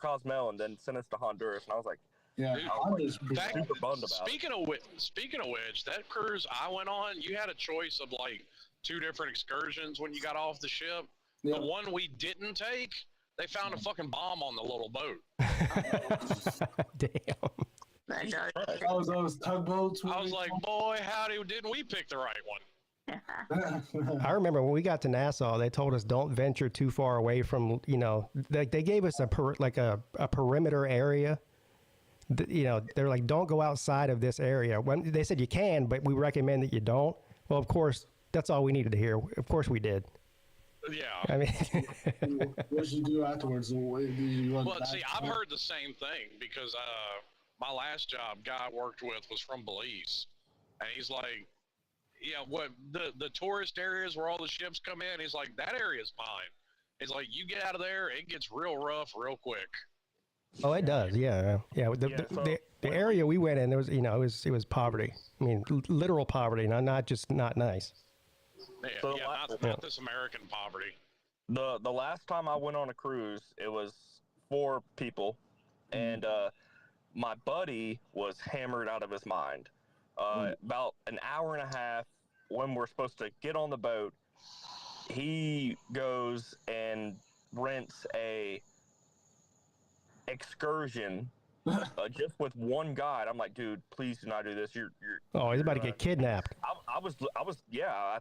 Cozumel and then sent us to Honduras, and I was like, Yeah. Dude, super bummed about it. Speaking of which, that cruise I went on, you had a choice of like 2 different excursions when you got off the ship. Yeah. The one we didn't take, they found a fucking bomb on the little boat. Damn. Those tugboats. I was like, boy, howdy, didn't we pick the right one? I remember when we got to Nassau, they told us don't venture too far away from, they gave us a perimeter area. They're like, don't go outside of this area. When they said you can, but we recommend that you don't. Well, of course, that's all we needed to hear. Of course we did. Yeah. I mean, what did you do afterwards? Well, see, I've heard the same thing because my last job guy I worked with was from Belize, and he's like, yeah, what the tourist areas where all the ships come in, he's like, that area's fine. He's like, you get out of there, it gets real rough real quick. oh, it does. Yeah. The area we went in, there was, it was poverty. I mean, literal poverty, not just not nice. Yeah, not this American poverty. The last time I went on a cruise, it was 4 people, and my buddy was hammered out of his mind. About an hour and a half when we're supposed to get on the boat, he goes and rents a excursion just with one guide. I'm like, dude, please do not do this. Oh, he's about to get kidnapped. I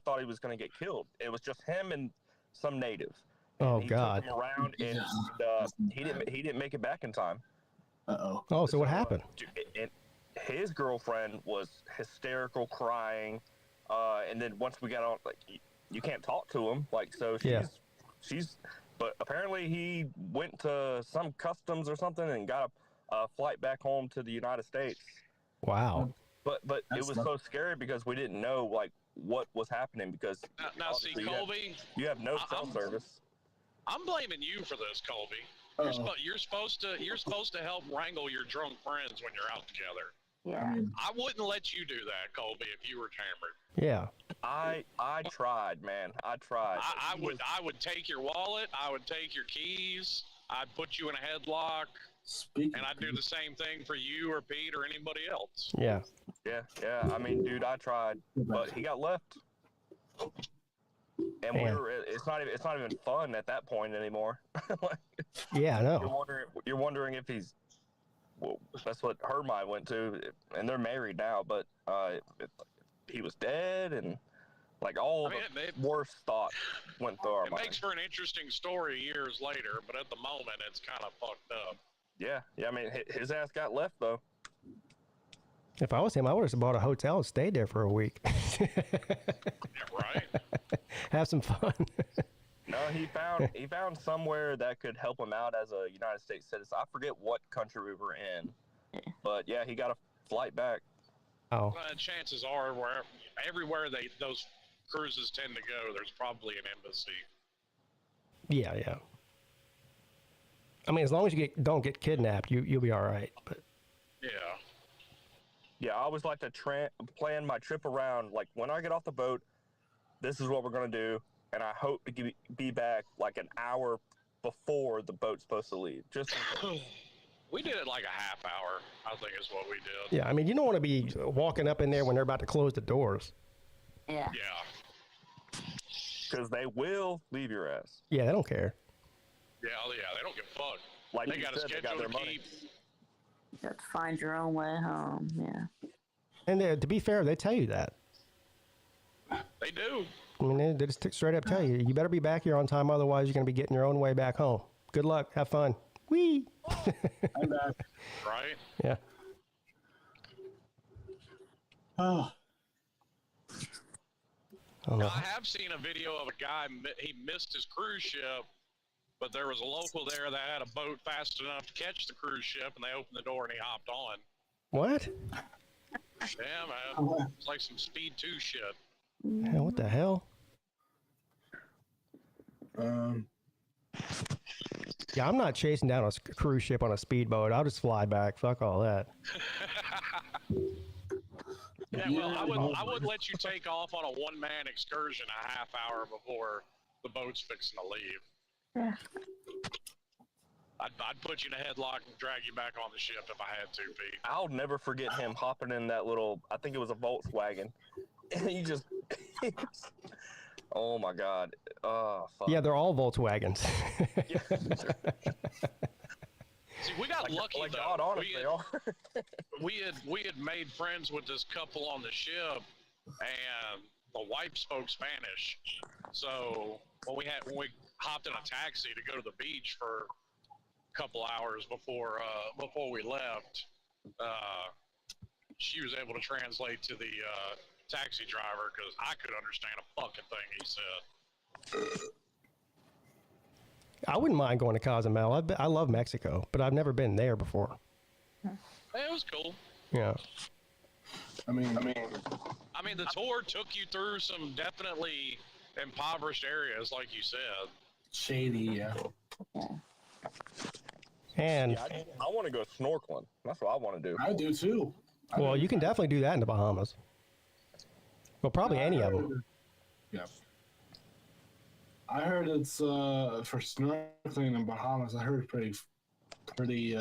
thought he was going to get killed. It was just him and some native. Oh, he God. took him around, and he didn't make it back in time. Uh-oh. Oh, so what happened? His girlfriend was hysterical, crying, and then once we got on, like, you can't talk to him, like, so she's but apparently he went to some customs or something and got a flight back home to the United States. Wow. But it was so scary because we didn't know, like, what was happening because now see, Colby, you have no cell service. I'm blaming you for this, Colby. You're supposed to help wrangle your drunk friends when you're out together. Yeah. I wouldn't let you do that, Colby, if you were hammered. Yeah. I tried, man. I tried. I would take your wallet. I would take your keys. I'd put you in a headlock. And I'd do the same thing for you or Pete or anybody else. Yeah. Yeah. I mean, dude, I tried, but he got left. And it's not even fun at that point anymore. Yeah, I know. You're wondering if he's. Well, that's what her mind went to, and they're married now. But he was dead, and like all the worst thoughts went through our mind. It makes for an interesting story years later, but at the moment, it's kind of fucked up. Yeah. I mean, his ass got left though. If I was him, I would have bought a hotel and stayed there for a week. Yeah, right. Have some fun. No, he found somewhere that could help him out as a United States citizen. I forget what country we were in, but yeah, he got a flight back. Oh. Chances are, everywhere those cruises tend to go, there's probably an embassy. Yeah. I mean, as long as you don't get kidnapped, you'll be all right. But yeah, I always like to plan my trip around. Like when I get off the boat, this is what we're gonna do. And I hope to be back like an hour before the boat's supposed to leave. Just we did it like a half hour, I think is what we did. Yeah, I mean, you don't want to be walking up in there when they're about to close the doors. Yeah. Because they will leave your ass. Yeah, they don't care. Yeah, they don't give a fuck. Like they got a schedule to keep. You have to find your own way home. Yeah. And to be fair, they tell you that. They do. I mean, they just straight up tell you, you better be back here on time, otherwise you're going to be getting your own way back home. Good luck. Have fun. Whee! I'm back. Right? Yeah. Oh. I have seen a video of a guy, he missed his cruise ship, but there was a local there that had a boat fast enough to catch the cruise ship, and they opened the door and he hopped on. What? Yeah, man. It's like some Speed 2 shit. Yeah, what the hell? Yeah, I'm not chasing down a cruise ship on a speedboat. I'll just fly back. Fuck all that. Yeah, well, I would let you take off on a one-man excursion a half hour before the boat's fixing to leave. Yeah. I'd put you in a headlock and drag you back on the ship if I had to, Pete. I'll never forget him hopping in that little, I think it was a Volkswagen. And he just, oh my God. Oh, fuck. Yeah, they're all Volkswagens. See, we got lucky like though. God, honestly, they are. we had made friends with this couple on the ship, and the wife spoke Spanish. So when we hopped in a taxi to go to the beach for a couple hours before we left, she was able to translate to the taxi driver because I could understand a fucking thing he said. I wouldn't mind going to Cozumel. I love Mexico, but I've never been there before. It was cool. Yeah. I mean, the tour took you through some definitely impoverished areas, like you said. Shady, yeah. And I want to go snorkeling. That's what I want to do. I do too. well, you can definitely do that in the Bahamas. Well, probably any of them. Yeah. I heard it's for snorkeling in Bahamas. I heard it's pretty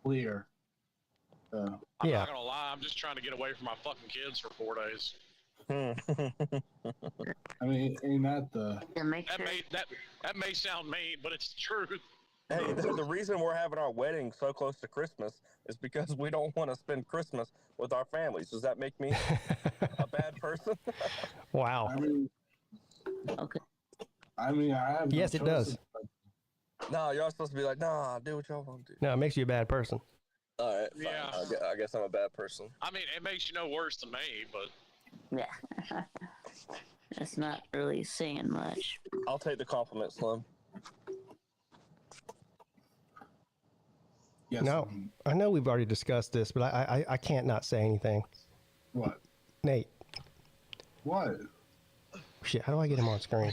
clear. I'm not gonna lie. I'm just trying to get away from my fucking kids for 4 days. I mean, ain't that the? That may sound mean, but it's the truth. Hey, the reason we're having our wedding so close to Christmas is because we don't want to spend Christmas with our families. Does that make me a bad person? Wow. Okay. I mean, I have. Yes, it does. No, y'all supposed to be like, nah, do what y'all want to do. No, it makes you a bad person. All right, fine. Yeah. I guess I'm a bad person. I mean, it makes you no worse than me, but Yeah. That's not really saying much. I'll take the compliment, Slim. Yes. No, I know we've already discussed this, but I can't not say anything. What? Nate, What? Shit, how do I get him on screen?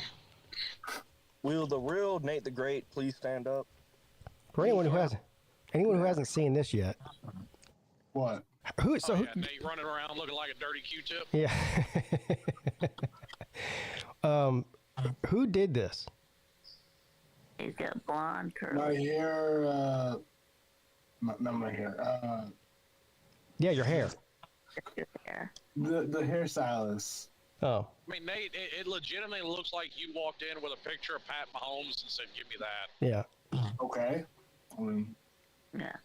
Will the real Nate the Great please stand up? For anyone who hasn't seen this yet, What? who? Nate running around looking like a dirty Q-tip. Yeah. Who did this? He's got blonde curls. My hair, not my hair, Yeah, your hair. the hairstylist. Oh. I mean, Nate, it legitimately looks like you walked in with a picture of Pat Mahomes and said, "Give me that." Yeah. Okay. Yeah.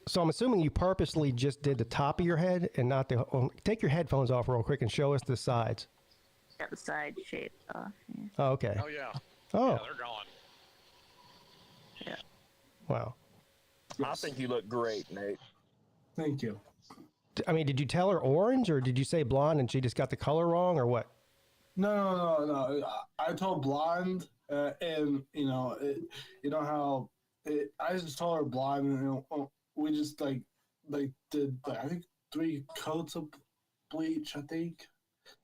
So I'm assuming you purposely just did the top of your head and not the. Take your headphones off real quick and show us the sides. Got the side shaped off. Yeah. Oh, okay. Oh yeah. Oh. Yeah, they're gone. Yeah. Wow. I think you look great, Nate. Thank you. I mean, did you tell her orange or did you say blonde and she just got the color wrong or what? No. I told blonde, and I just told her blonde, and we just like did I think 3 coats of bleach. I think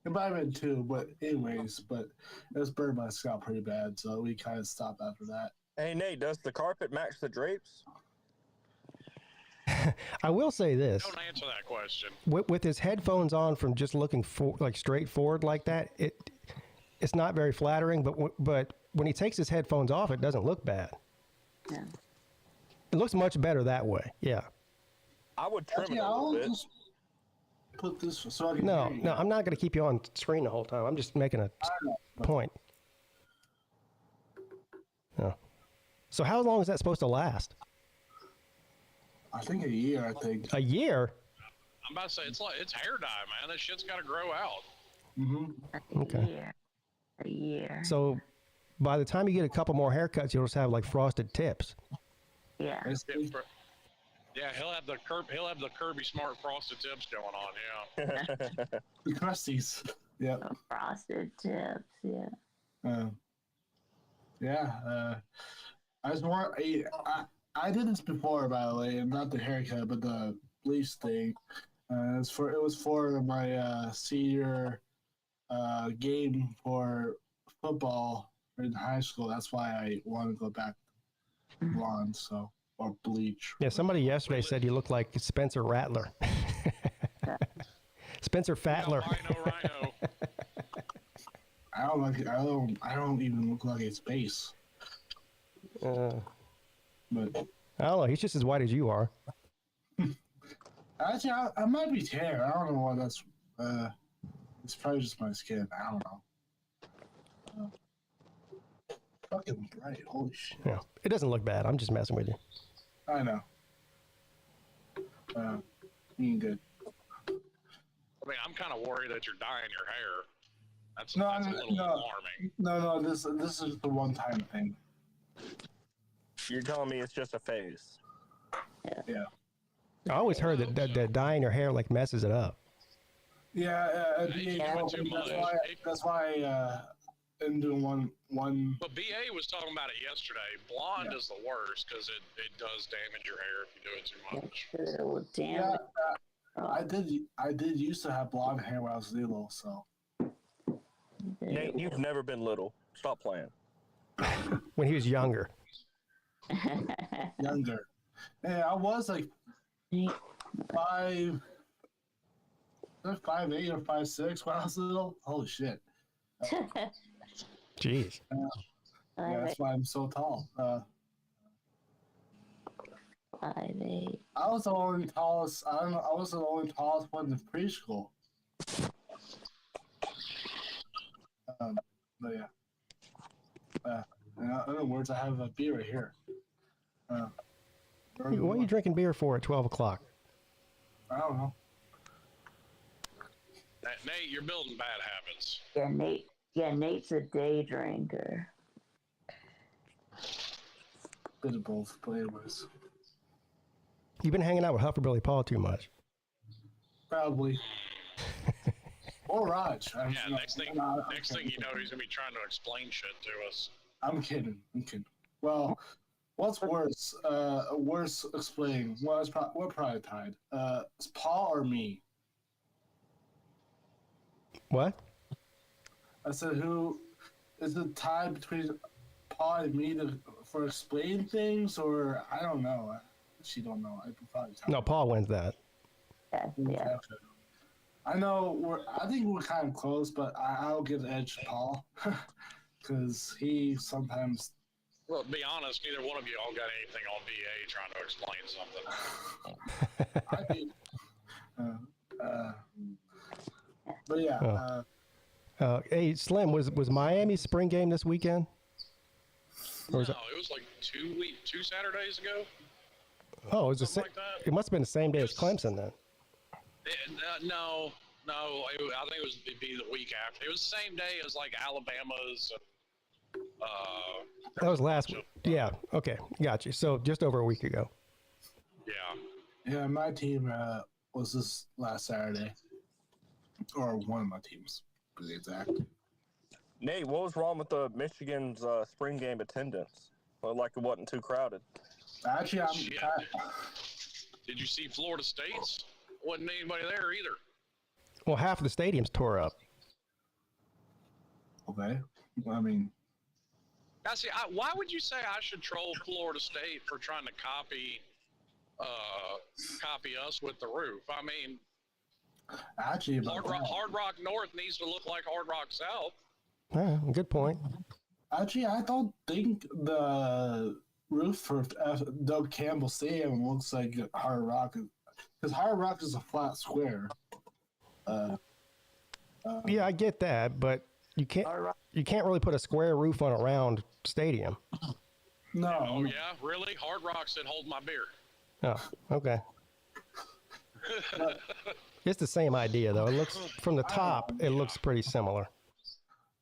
it might have been 2, but anyways, but it was burned my scalp pretty bad, so we kind of stopped after that. Hey, Nate, does the carpet match the drapes? I will say this. Don't answer that question. With his headphones on from just looking straight forward like that, it's not very flattering, but when he takes his headphones off, it doesn't look bad. Yeah. It looks much better that way. Yeah. I would trim Actually, it a little I'll bit. just put this so I can No, hear you. I'm not going to keep you on screen the whole time. I'm just making a point. No. So how long is that supposed to last? I think a year. I think. A year? I'm about to say it's hair dye, man. That shit's got to grow out. Mm-hmm. Okay. A year. So by the time you get a couple more haircuts, you'll just have like frosted tips. Yeah. Yeah, he'll have the Kirby Smart frosted tips going on. Yeah. The crusties. Yep. Frosted tips. Yeah. I just want. I did this before, by the way, and not the haircut, but the bleach thing. It was for my senior game for football in high school. That's why I want to go back blonde, or bleach. Yeah, somebody yesterday said you look like Spencer Rattler. Spencer Fatler. Rhino. I don't even look like it's space. But I don't know. He's just as white as you are. actually, I might be tan. I don't know why that's. It's probably just my skin. I don't know. Fucking bright. Holy shit. Yeah, it doesn't look bad. I'm just messing with you. I know. Good. I mean, I'm kind of worried that you're dyeing your hair. That's a little no. alarming. No. This is the one-time thing. You're telling me it's just a phase. Yeah. I always heard that dyeing your hair like messes it up. Yeah. That's why I'm doing one. But BA was talking about it yesterday. Blonde is the worst because it does damage your hair if you do it too much. It will damage. I did used to have blonde hair when I was little, so. Nate, you've never been little. Stop playing. When he was younger. Younger. Yeah, I was like 5'8" or 5'6" when I was little. Holy shit. Jeez. Yeah, that's why I'm so tall. 5'8". I was the only tallest. I don't know. I was the only tallest one in preschool. But yeah. In other words, I have a beer right here. What are you drinking beer for at 12 o'clock? I don't know. Nate, you're building bad habits. Nate's a day drinker. Bit of both, but anyways. You've been hanging out with Hufferbilly Paul too much. Probably. Or Raj. Next thing you know, he's gonna be trying to explain shit to us. I'm kidding. Well, what's worse? Worse explaining. We're probably tied. It's Paul or me? What? I said, who is it tied between Paul and me for explaining things, or I don't know. She don't know. I could probably tell. No, Paul wins that. Yeah. I know. I think we're kind of close, but I'll give the edge to Paul because he sometimes. Well, to be honest, neither one of you all got anything on VA trying to explain something. I mean, but yeah. Hey, Slim, was Miami's spring game this weekend? No, it was like 2 Saturdays ago. Oh, it was Something like that. It must have been the same day as Clemson then. No. I think it'd be the week after. It was the same day as like Alabama's. That was last week. Yeah. Okay. Got you. So just over a week ago. Yeah. Yeah, my team was this last Saturday, or one of my teams, to be exact. Nate, what was wrong with the Michigan's spring game attendance? Well, like it wasn't too crowded. Actually, Did you see Florida State's? Wasn't anybody there either. Well, half of the stadium's tore up. Okay. I mean, Now, see, why would you say I should troll Florida State for trying to copy us with the roof? I mean, actually, Hard Rock North needs to look like Hard Rock South. Good point. Actually, I don't think the roof for Doug Campbell Stadium looks like Hard Rock, because Hard Rock is a flat square. Yeah, I get that, but you can't really put a square roof on a round stadium. No. Oh yeah, really? Hard Rock said, "Hold my beer." Oh, okay. It's the same idea though. It looks from the top, it looks pretty similar.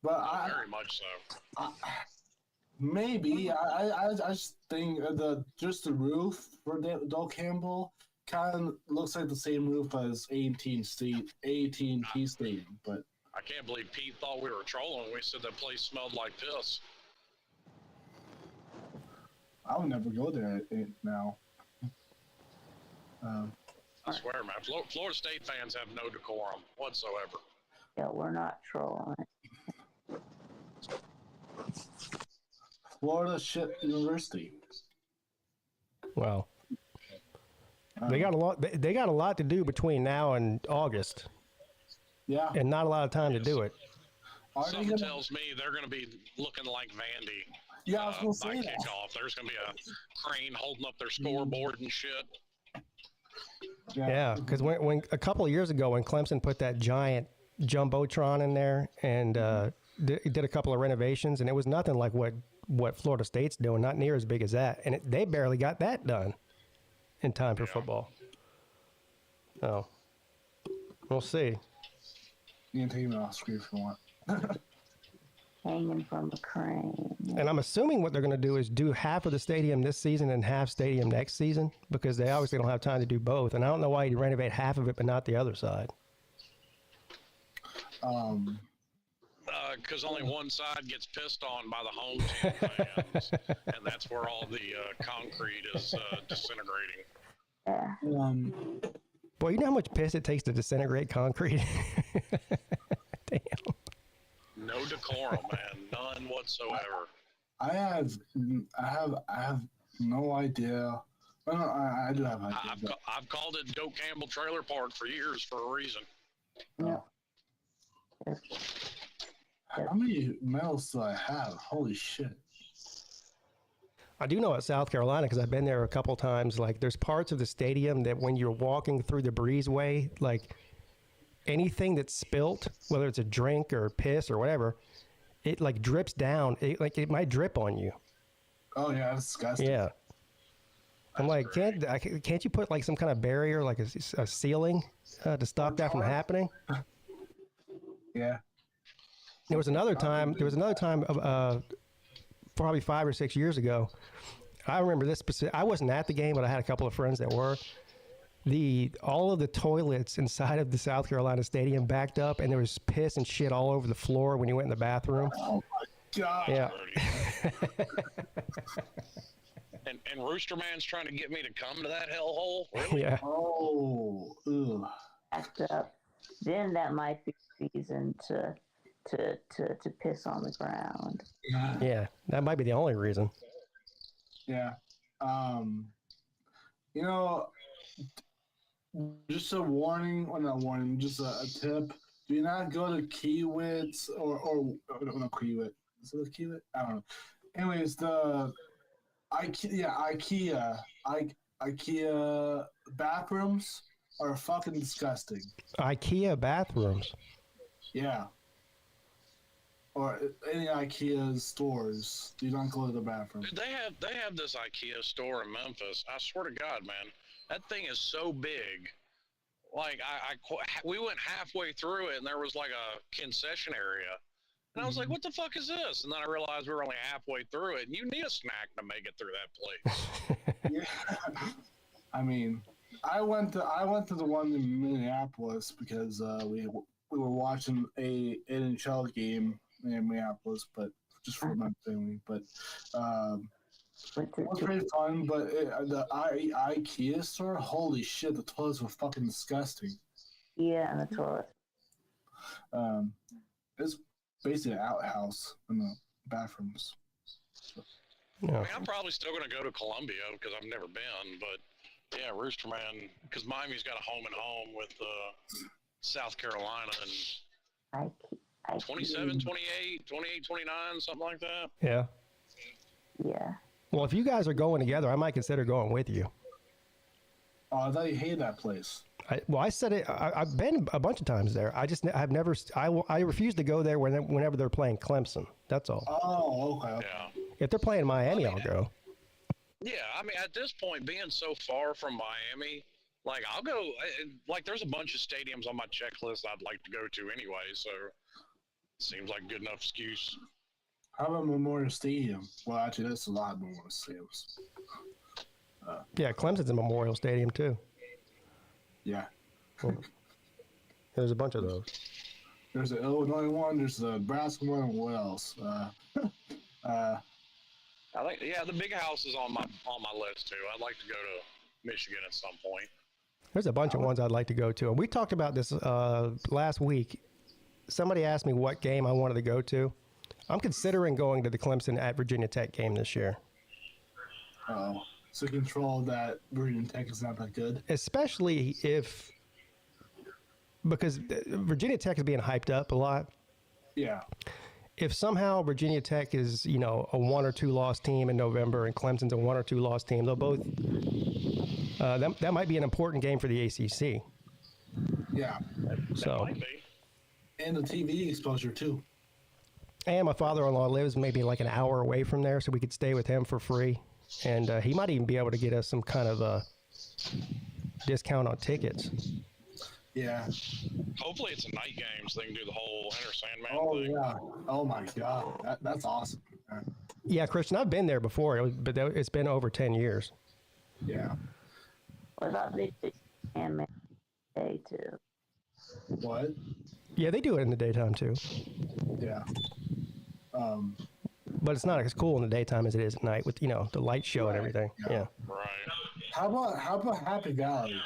But Very much so. Maybe I just think just the roof for Doug Campbell kind of looks like the same roof as AT&T Stadium, but I can't believe Pete thought we were trolling when we said that place smelled like piss. I would never go there now. I swear, man, Florida State fans have no decorum whatsoever. Yeah, we're not trolling. Florida Shit University. Well, they got a lot. They got a lot to do between now and August. Yeah, and not a lot of time to do it. Something tells me they're going to be looking like Vandy. Yeah, I was going to by say that. kickoff. There's going to be a crane holding up their scoreboard and shit. Yeah, because when a couple of years ago when Clemson put that giant jumbotron in there and did a couple of renovations, and it was nothing like what Florida State's doing, not near as big as that, and they barely got that done in time for football. So we'll see. You can take me off screen if you want. Hanging from a crane. And I'm assuming what they're going to do is do half of the stadium this season and half stadium next season, because they obviously don't have time to do both. And I don't know why you'd renovate half of it but not the other side. Because only one side gets pissed on by the home team fans, and that's where all the concrete is disintegrating. Yeah. Boy, you know how much piss it takes to disintegrate concrete? Damn. No decorum, man. None whatsoever. I have no idea. Well, no, I do have an idea. I've called it Doak Campbell Trailer Park for years for a reason. Yeah. How many medals do I have? Holy shit. I do know at South Carolina, because I've been there a couple times, like there's parts of the stadium that when you're walking through the breezeway, like anything that's spilt, whether it's a drink or piss or whatever, it like drips down. It might drip on you. Oh yeah, that's disgusting. Yeah. I'm like, can't you put like some kind of barrier, like a ceiling, to stop that from happening? Yeah. There was another time. Probably 5 or 6 years ago. I remember this specific. I wasn't at the game, but I had a couple of friends that were. All of the toilets inside of the South Carolina stadium backed up, and there was piss and shit all over the floor when you went in the bathroom. Oh my god. Yeah. and Rooster Man's trying to get me to come to that hellhole. Really? Yeah. Oh. Ugh. Backed up. Then that might be reason to to piss on the ground. Yeah, that might be the only reason. Yeah. You know, just a warning, or not warning, just a tip. Do not go to Kiewit or no, Kiewit. Is it Kiewit? I don't know. Anyways, the IKEA bathrooms are fucking disgusting. IKEA bathrooms. Yeah. Or any IKEA stores. Do not go to the bathroom. Dude, they have this IKEA store in Memphis. I swear to God, man, that thing is so big. Like we went halfway through it, and there was like a concession area, and I was like, "What the fuck is this?" And then I realized we were only halfway through it, and you need a snack to make it through that place. Yeah. I mean, I went to the one in Minneapolis because we were watching a NHL game in Minneapolis, but just for my family. But it was pretty fun. But the IKEA store, holy shit, the toilets were fucking disgusting. Yeah, the toilet. It's basically an outhouse in the bathrooms. So. Yeah. I mean, I'm probably still going to go to Columbia because I've never been, but yeah, Rooster Man, because Miami's got a home and home with South Carolina and 27, 28, 28, 29, something like that. Yeah. Yeah. Well, if you guys are going together, I might consider going with you. Oh, I thought you hated that place. I said it. I've been a bunch of times there. I've never. I refuse to go there whenever they're playing Clemson. That's all. Oh, okay. Yeah. If they're playing Miami, I'll go. Yeah, I mean, at this point, being so far from Miami, like, I'll go. Like, there's a bunch of stadiums on my checklist I'd like to go to anyway, so it seems like a good enough excuse. How about Memorial Stadium? Well, actually, there's a lot of Memorial Stadiums. Yeah, Clemson's a Memorial Stadium too. Yeah. There's a bunch of those. There's the Illinois one. There's the Nebraska one. And what else? I think, yeah, the Big House is on my list too. I'd like to go to Michigan at some point. There's a bunch of ones I'd like to go to. And we talked about this last week. Somebody asked me what game I wanted to go to. I'm considering going to the Clemson at Virginia Tech game this year. Oh, so control that Virginia Tech is not that good. Especially because Virginia Tech is being hyped up a lot. Yeah. If somehow Virginia Tech is, a 1 or 2 loss team in November and Clemson's a 1 or 2 loss team, they'll both. That might be an important game for the ACC. Yeah. So. Might be. And the TV exposure too. And my father-in-law lives maybe like an hour away from there, so we could stay with him for free. And he might even be able to get us some kind of a discount on tickets. Yeah. Hopefully it's a night game so they can do the whole Enter Sandman Oh, thing. yeah. Oh, my God. That's awesome. Yeah, Christian, I've been there before, but it's been over 10 years. Yeah. What about they and Midday too? What? Yeah, they do it in the daytime too. Yeah. But it's not as cool in the daytime as it is at night with, the light show and everything. Yeah. Right. How about Happy Valley?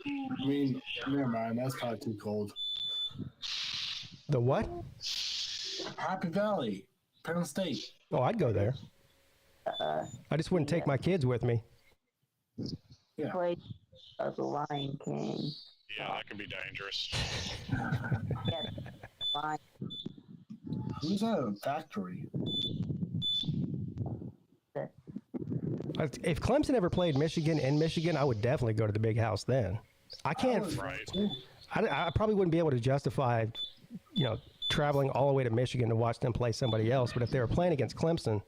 I mean, never mind. That's probably too cold. The what? Happy Valley, Penn State. Oh, I'd go there. I just wouldn't take my kids with me. Yeah. Played the Lion King. Yeah, that can be dangerous. Yeah, Lion. Who's at a factory? If Clemson ever played Michigan in Michigan, I would definitely go to the Big House then. I can't. Right. I probably wouldn't be able to justify, traveling all the way to Michigan to watch them play somebody else. But if they were playing against Clemson,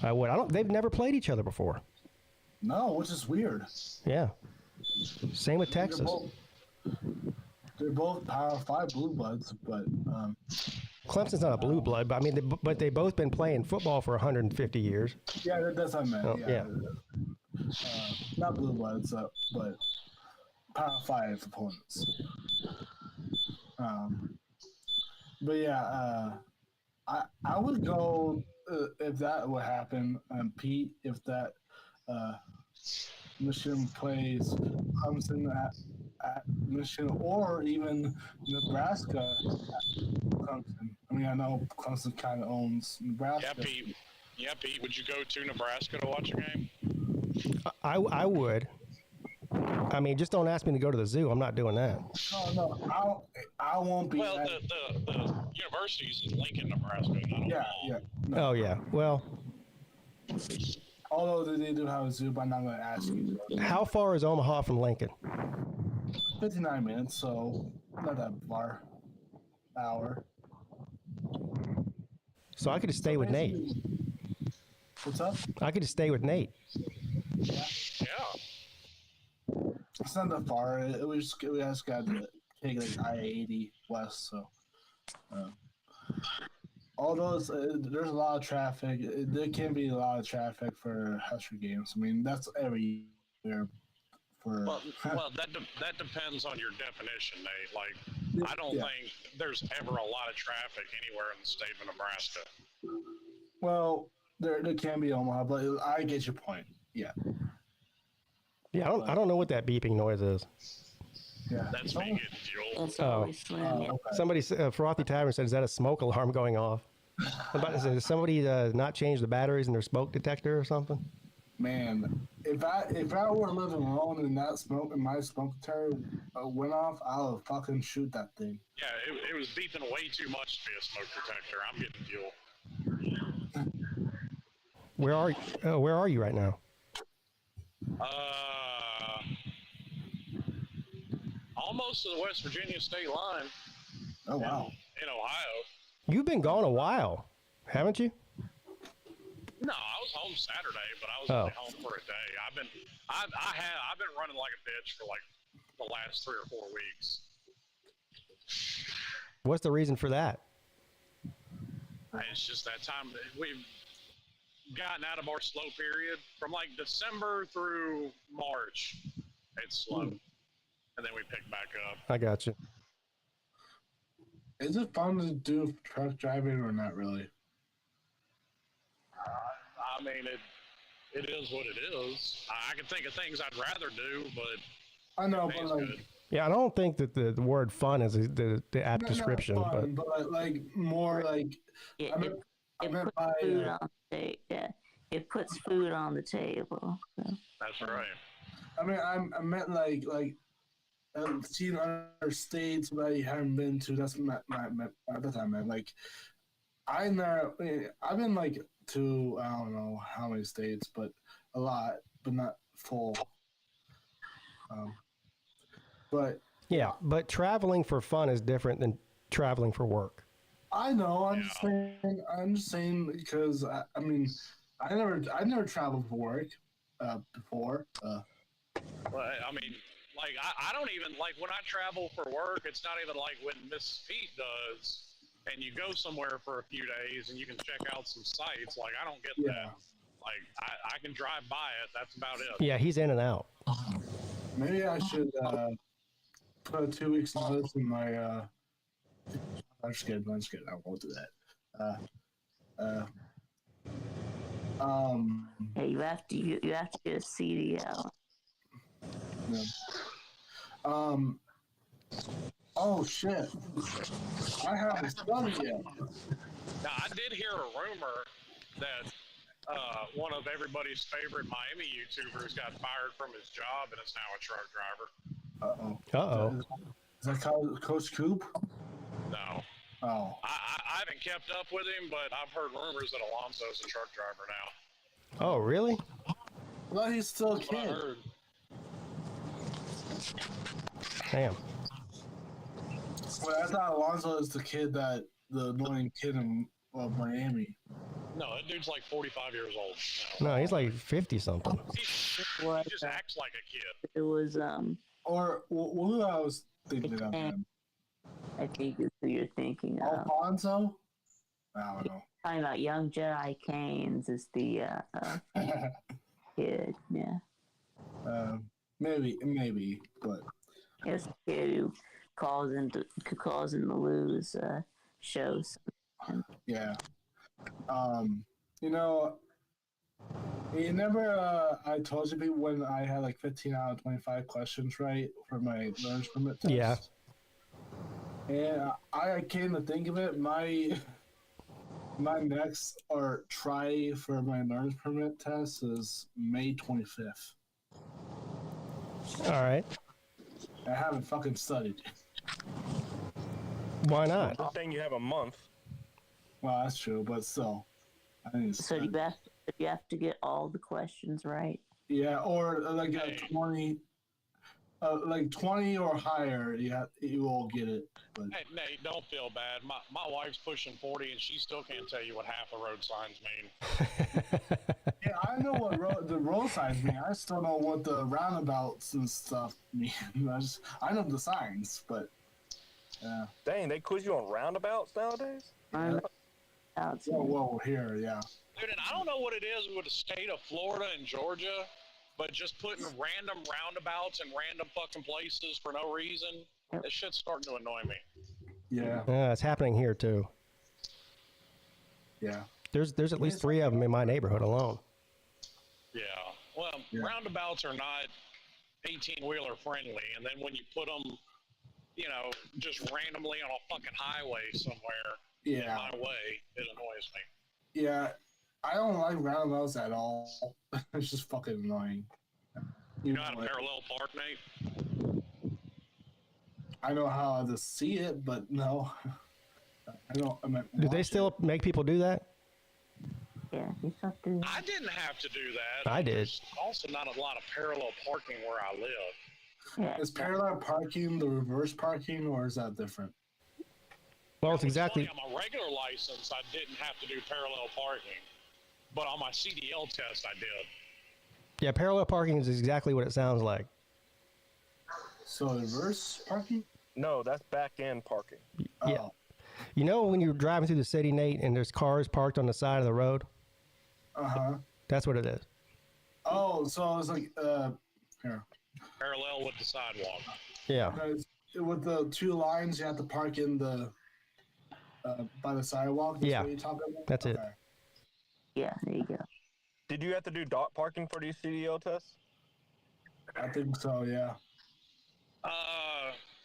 I would. They've never played each other before. No, which is weird. Yeah. Same with Texas. They're both Power 5 blue bloods, but Clemson's not a blue blood, but I mean, they've both been playing football for 150 years. yeah, that's what I meant. Oh, yeah. Not blue bloods, but Power 5 opponents. But yeah, I would go if that would happen. Pete, if that Michigan plays Clemson at Michigan or even Nebraska at Clemson. I mean, I know Clemson kind of owns Nebraska. Yeah, Pete. Would you go to Nebraska to watch a game? I would. I mean, just don't ask me to go to the zoo. I'm not doing that. No, I won't be. Well, the university's in Lincoln, Nebraska. Not Yeah. No. Oh, yeah. Well, although they do have a zoo, but I'm not going to ask you. how far is Omaha from Lincoln? 59 minutes, so not that far. Hour. So I could just stay with Nate. What's up? I could just stay with Nate. Yeah. It's not that far. We just got to take like I-80 west, so. Although there's a lot of traffic, there can be a lot of traffic for Husker games. I mean, that's every year. Well, that depends on your definition, Nate. Like, I don't think there's ever a lot of traffic anywhere in the state of Nebraska. Well, there can be Omaha, but I get your point. Yeah. Yeah, I don't know what that beeping noise is. Yeah. That's me getting fuel. That's always slim. Okay. Somebody, Frothy Tavern said, is that a smoke alarm going off? I'm about to say, did somebody not change the batteries in their smoke detector or something? Man, if I were living alone and my smoke detector went off, I would fucking shoot that thing. Yeah, it was beeping way too much to be a smoke detector. I'm getting fuel. Where are you right now? Almost to the West Virginia state line. Oh wow! In Ohio. You've been gone a while, haven't you? No, I was home Saturday, but I was only home for a day. I've been running like a bitch for like the last 3 or 4 weeks. What's the reason for that? It's just that time we've gotten out of our slow period from like December through March. It's slow, and then we pick back up. I got you. Is it fun to do truck driving or not really? I mean, it is what it is. I can think of things I'd rather do, but I know, but like, good. Yeah, I don't think that the word "fun" is the apt description, fun, but like more like it puts food on the table. So. That's right. I mean, I meant like seeing other states that I haven't been to. That's what I meant. Like, I've been like to I don't know how many states, but a lot, but not full. But yeah, but traveling for fun is different than traveling for work. I know. I'm just saying because I mean, I never traveled for work before. Well, I mean, like I don't even like when I travel for work. It's not even like when Miss Peete does, and you go somewhere for a few days and you can check out some sites. Like I don't get that. Like I can drive by it. That's about it. Yeah, he's in and out. Maybe I should put 2 weeks notice in my. I'm just kidding. I won't do that. Yeah, you have to get a CDL. Yeah. Oh shit! I haven't done it yet. Now I did hear a rumor that one of everybody's favorite Miami YouTubers got fired from his job and is now a truck driver. Uh-oh. Is that Coach Coop? No. Oh. I haven't kept up with him, but I've heard rumors that Alonso's a truck driver now. Oh, really? Well, he's still a kid. Damn. Well, I thought Alonso is the annoying kid in Miami. No, that dude's like 45 years old. No, he's like 50-something. He just acts like a kid. It was Or who I was thinking of him? I think it's who you're thinking of. Alfonso? I don't know. Talking about young Jedi Canes is the kid, yeah. Maybe, but it's a kid who calls in the Lou's shows. Yeah. You know, You remember I told you people when I had like 15 out of 25 questions right for my learner's permit test? Yeah. And I came to think of it, my next or try for my learner's permit test is May 25th. All right. I haven't fucking studied. Why not? Good thing you have a month. Well, that's true, but still. I need to So study. you have to get all the questions right. Yeah, or like a 20, like 20 or higher, you will get it. But Hey, Nate, don't feel bad. My wife's pushing 40, and she still can't tell you what half a road signs mean. yeah, I know what the road signs mean. I still know what the roundabouts and stuff mean. I know the signs, but yeah. Dang, they quiz you on roundabouts nowadays? Well, here, yeah. Dude, and I don't know what it is with the state of Florida and Georgia, but just putting random roundabouts in random fucking places for no reason, that shit's starting to annoy me. Yeah. Yeah, it's happening here too. Yeah. There's at least 3 of them in my neighborhood alone. Yeah. Well, roundabouts are not 18-wheeler friendly, and then when you put them, you know, just randomly on a fucking highway somewhere in my way, it annoys me. Yeah. I don't like roundabouts at all. It's just fucking annoying. You know how to parallel park, Nate? I know how to see it, but no. I don't. Do they still make people do that? Yeah, you have to. I didn't have to do that. I did. There's also not a lot of parallel parking where I live. Yeah. Is parallel parking the reverse parking, or is that different? Well, it's exactly. Funny, on my regular license, I didn't have to do parallel parking, but on my CDL test, I did. Yeah, parallel parking is exactly what it sounds like. So reverse parking? No, that's back end parking. Yeah. Oh. You know when you're driving through the city, Nate, and there's cars parked on the side of the road? Uh-huh. That's what it is. Oh, so it's like, here. Parallel with the sidewalk. Yeah. Because with the 2 lines, you have to park in the, by the sidewalk? That's what you're talking about? That's it. Yeah, there you go. Did you have to do dot parking for these CDL tests? I think so, yeah.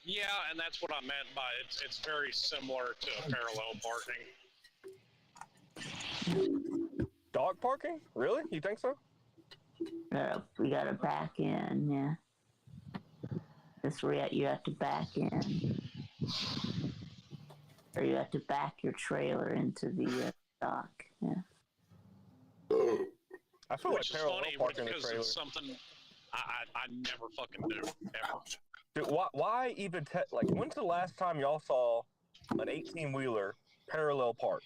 Yeah, and that's what I meant by it's very similar to parallel parking. Dog parking? Really? You think so? We gotta back in, yeah. This where you have to back in. Or you have to back your trailer into the dock, yeah. I feel Which like is parallel funny parking the because trailer. it's something I never fucking do, ever. Dude, why even when's the last time y'all saw an 18-wheeler parallel park?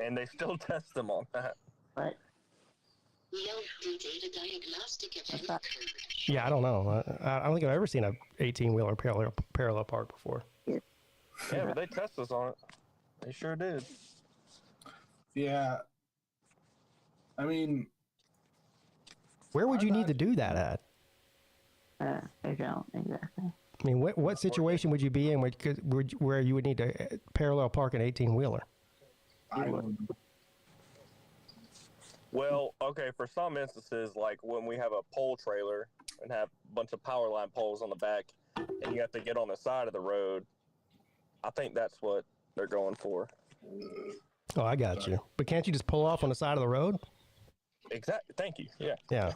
And they still test them on that. What? Yeah, I don't know. I don't think I've ever seen a 18-wheeler parallel park before. Yeah, but they test us on it. They sure did. Yeah. I mean... Where would you need to do that at? I don't, exactly. I mean, what situation would you be in where you would need to parallel park an 18-wheeler? I don't know. Well, okay, for some instances, like when we have a pole trailer and have a bunch of power line poles on the back and you have to get on the side of the road, I think that's what they're going for. Oh, I got you. But can't you just pull off on the side of the road? Exactly. Thank you. Yeah. Yeah.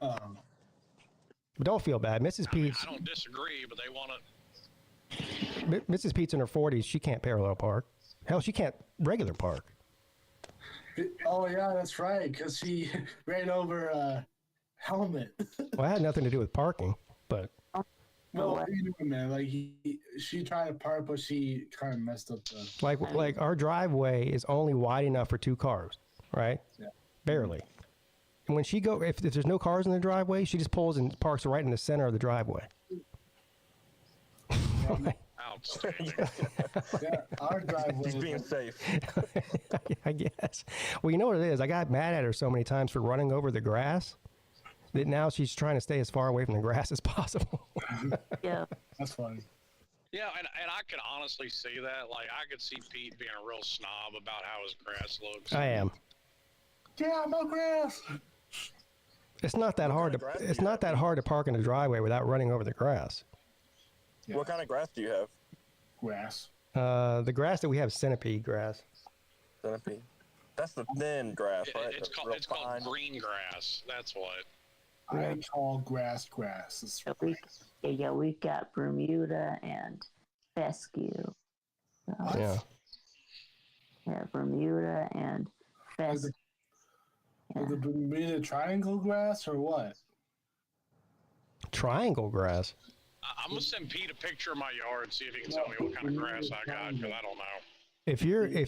But don't feel bad. Mrs. Pete's... I don't disagree, but they want to... Mrs. Pete's in her 40s. She can't parallel park. Hell, she can't regular park. Oh, yeah, that's right, because she ran over a helmet. Well, it had nothing to do with parking, but... Well, what are you doing, man? Like, she tried to park, but she kind of messed up the... Like our driveway is only wide enough for 2 cars, right? Yeah. Barely. And when she if there's no cars in the driveway, she just pulls and parks right in the center of the driveway. Outstanding. Yeah, our driveway. He's being safe. I guess. Well, you know what it is? I got mad at her so many times for running over the grass that now she's trying to stay as far away from the grass as possible. Yeah. That's funny. Yeah, and I could honestly see that. Like, I could see Pete being a real snob about how his grass looks. I am. Yeah, no grass. It's not that hard to. It's not that hard to park in the driveway without running over the grass. Yeah. What kind of grass do you have? Grass. The grass that we have is centipede grass. Centipede. That's the thin grass, right? It's The called green grass. That's what. I call grass. It's We've got Bermuda and fescue. So, Yeah. yeah, Bermuda and fescue. Is it Bermuda triangle grass or what? Triangle grass. I'm gonna send Pete a picture of my yard and see if he can tell me what kind of grass I got, because I don't know. If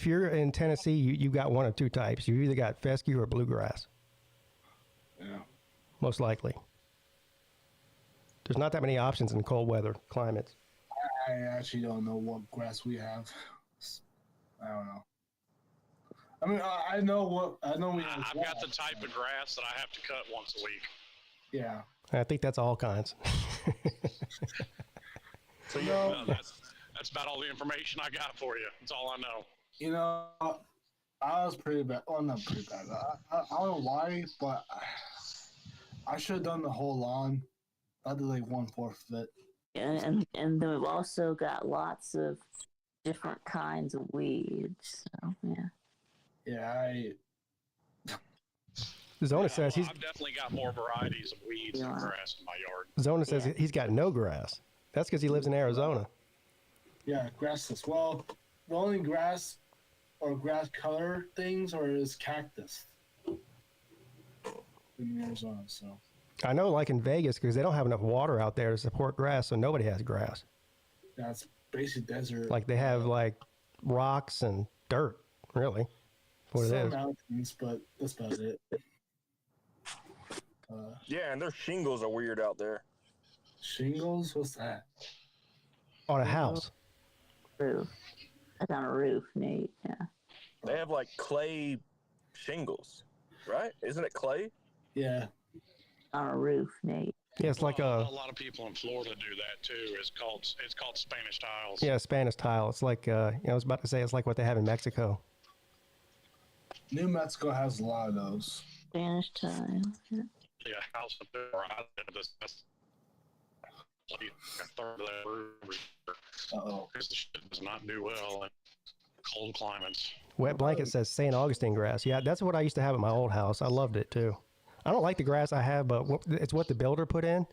you're in Tennessee, you got one of two types. You either got fescue or bluegrass. Yeah. Most likely. There's not that many options in cold weather climates. I actually don't know what grass we have. I don't know. I mean, I know we have. I've got the type of grass that I have to cut once a week. Yeah. I think that's all kinds. So that's about all the information I got for you. That's all I know. You know, I was pretty bad. Well, not pretty bad. I don't know why, but I should have done the whole lawn. I did like 1/4 of it. And we've also got lots of different kinds of weeds. So yeah. Yeah, Zona says I've definitely got more varieties of weeds and grass in my yard. Zona says he's got no grass. That's because he lives in Arizona. Yeah, grassless. Well, the only grass or grass color things is cactus in Arizona. So I know, like in Vegas, because they don't have enough water out there to support grass, so nobody has grass. that's basically desert. Like they have like rocks and dirt, really. What it some is. mountains, but that's about it. Yeah, and their shingles are weird out there. Shingles? What's that? On a house. Roof. That's on a roof, Nate. Yeah. They have like clay shingles, right? Isn't it clay? Yeah. On a roof, Nate. Yeah, it's like a lot of people in Florida do that too. It's called Spanish tiles. Yeah, Spanish tile. It's like I was about to say it's like what they have in Mexico. New Mexico has a lot of those. Spanish tile. Yeah. Yeah, house up there where I live, that's like a third of that roof Uh-oh. because the shit does not do well in cold climates. Wet Blanket says St. Augustine grass. Yeah, that's what I used to have at my old house. I loved it too. I don't like the grass I have, but it's what the builder put in.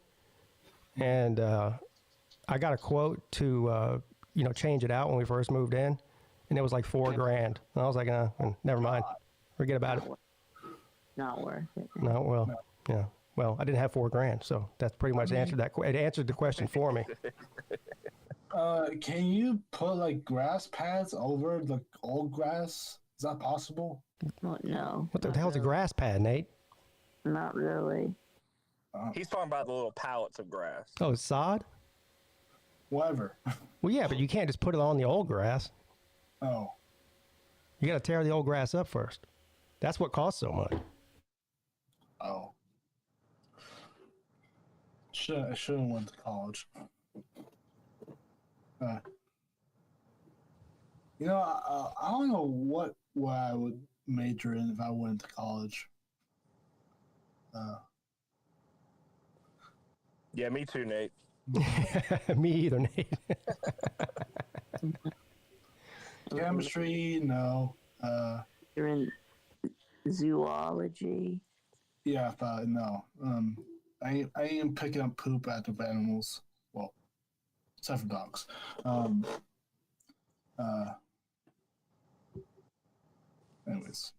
And I got a quote to change it out when we first moved in, and it was like $4,000. And I was like, never mind, forget about it. Not worth it. No, well, yeah. Well, I didn't have $4,000, so that's pretty much answered that. It answered the question for me. Can you put like grass pads over the old grass? Is that possible? Well, no. What the hell's a grass pad, Nate? Not really. He's talking about the little pallets of grass. Oh, it's sod? Whatever. Well, yeah, but you can't just put it on the old grass. Oh. You got to tear the old grass up first. That's what costs so much. Oh. I should have went to college. I don't know what I would major in if I went to college. Yeah, me too, Nate. Me either, Nate. Chemistry, no. You're in zoology. Yeah, I thought no. I ain't picking up poop out of animals. Well, except for dogs. Anyways.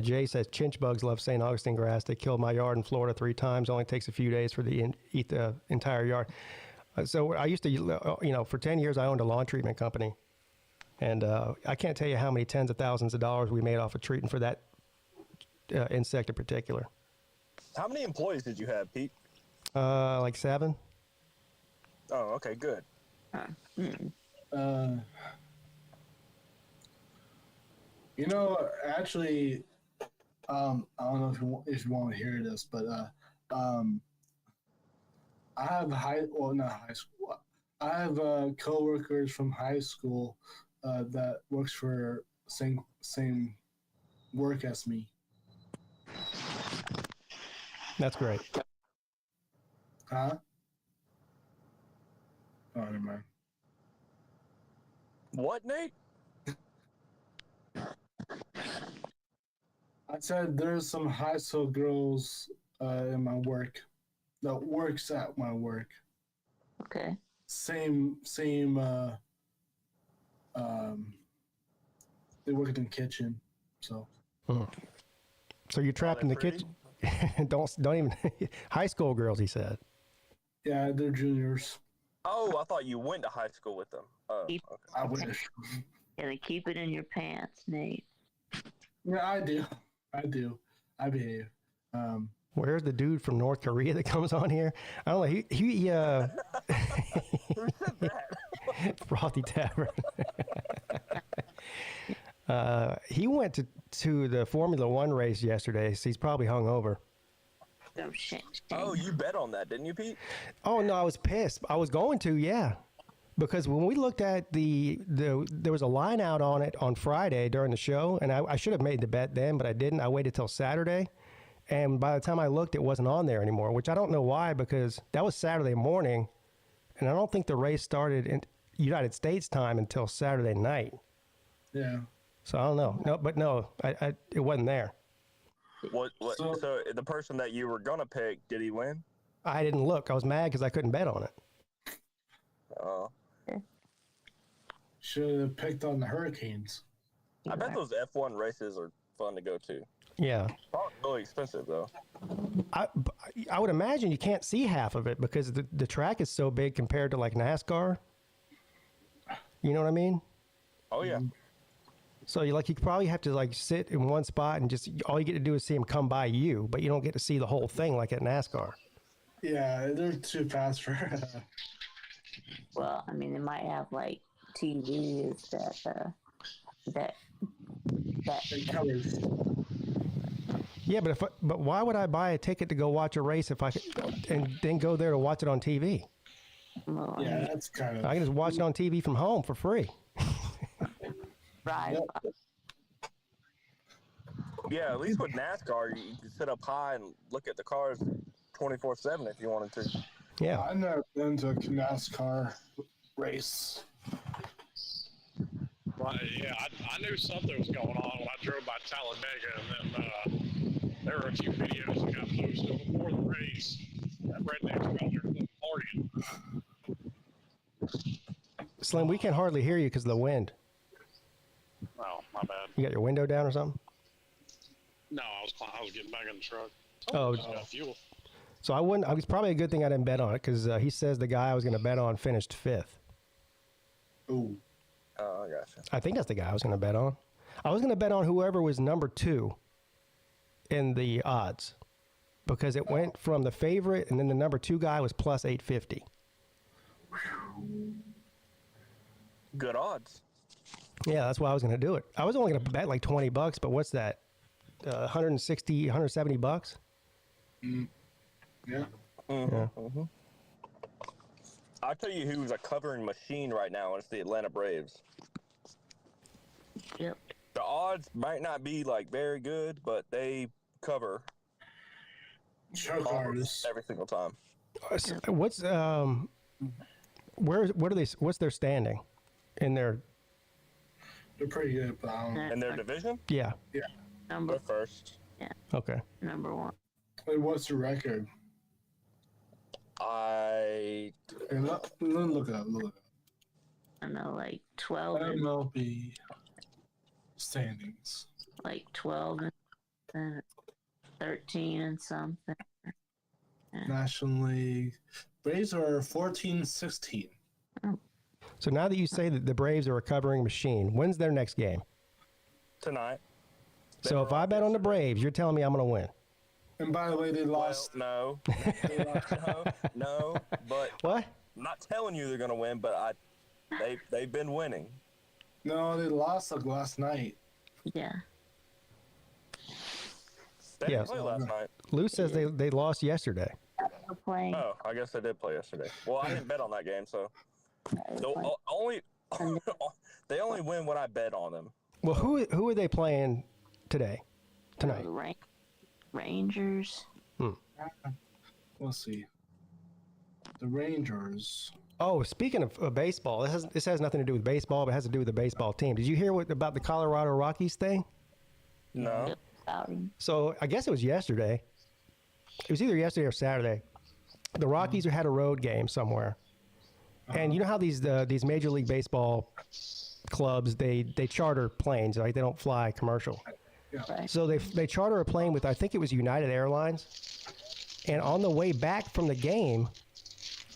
Jay says chinch bugs love St. Augustine grass. They killed my yard in Florida 3 times. Only takes a few days for the eat the entire yard. So I used to, for 10 years I owned a lawn treatment company, and I can't tell you how many tens of thousands of dollars we made off of treating for that insect in particular. How many employees did you have, Pete? Like 7. Oh, okay, good. Actually, I don't know if you want to hear this, but I have not high school. I have coworkers from high school that works for same work as me. That's great. Huh? Oh, never mind. What, Nate? I said there's some high school girls in my work that works at my work. Okay. Same. They work in the kitchen, so. So you're trapped in the kitchen. don't even high school girls. He said. Yeah, they're juniors. Oh, I thought you went to high school with them. Oh, okay. I wish. Gotta keep it in your pants, Nate. Yeah, I do. I behave. Where's the dude from North Korea that comes on here? I don't know. He Who said that? Frothy Tavern. He went to the Formula One race yesterday, so he's probably hungover. Oh, shit. Oh, you bet on that, didn't you, Pete? Oh no, I was pissed. I was going to, yeah, because when we looked at there was a line out on it on Friday during the show, and I should have made the bet then, but I didn't. I waited till Saturday, and by the time I looked, it wasn't on there anymore, which I don't know why, because that was Saturday morning, and I don't think the race started in United States time until Saturday night. Yeah. So I don't know. No, it wasn't there. What? So the person that you were gonna pick, did he win? I didn't look. I was mad because I couldn't bet on it. Oh. Should have picked on the Hurricanes. I bet those F1 races are fun to go to. Yeah. Probably really expensive though. I would imagine you can't see half of it because the track is so big compared to like NASCAR. You know what I mean? Oh yeah. So you probably have to like sit in one spot and just all you get to do is see him come by you, but you don't get to see the whole thing like at NASCAR. Yeah, they're too fast for. Well, I mean, they might have like TVs that It covers. Yeah, but why would I buy a ticket to go watch a race if I could, and then go there to watch it on TV? well, Yeah, that's kind of. I can just watch it on TV from home for free. right. Yeah, at least with NASCAR, you can sit up high and look at the cars 24/7 if you wanted to. Yeah. I've never been to a NASCAR race. Well, yeah, I knew something was going on when I drove by Talladega, and then there were a few videos that got posted before the race. That rednecks were out there partying. Slim, we can hardly hear you because of the wind. Oh, my bad. You got your window down or something? No, I was getting back in the truck. Oh, Just got fuel. so I wouldn't. It's probably a good thing I didn't bet on it because he says the guy I was going to bet on finished 5th. Ooh. Oh, I gotcha. I think that's the guy I was going to bet on. I was going to bet on whoever was number 2 in the odds because it went from the favorite and then the number 2 guy was plus 850. Good odds. Yeah, that's why I was going to do it. I was only going to bet like $20, but what's that? 160, 170 bucks? Yeah. Yeah. Mm-hmm. I'll tell you who's a covering machine right now, and it's the Atlanta Braves. Yep. The odds might not be like very good, but they cover Choke almost artists. every single time. What's what's their standing in their? They're pretty good, but I don't know. In their division, Yeah. Number they're first. Okay. number 1. Wait, what's the record? I Hey, look it up. Look it I know, like 12 up. and MLB standings. like 12 and 13 and something. National League. Braves are 14-16. So now that you say that the Braves are a covering machine, when's their next game? tonight. So if I bet on the Braves, you're telling me I'm going to win. And by the way, they Well, lost. no, no, but What? I'm not telling you they're gonna win, but they've been winning. No, they lost like last night. Yeah. They Yeah. didn't play last night. Lou says they lost yesterday. We're playing. Oh, I guess they did play yesterday. Well, I didn't bet on that game, so only they only win when I bet on them. Well, who are they playing today? Tonight? The Rangers. Let's see. The Rangers. Oh, speaking of baseball, this has nothing to do with baseball, but it has to do with the baseball team. Did you hear about the Colorado Rockies thing? No. So I guess it was yesterday. It was either yesterday or Saturday. The Rockies had a road game somewhere, and you know how these Major League Baseball clubs they charter planes, right? They don't fly commercial. Yeah. Right. So they charter a plane with, I think it was United Airlines, and on the way back from the game,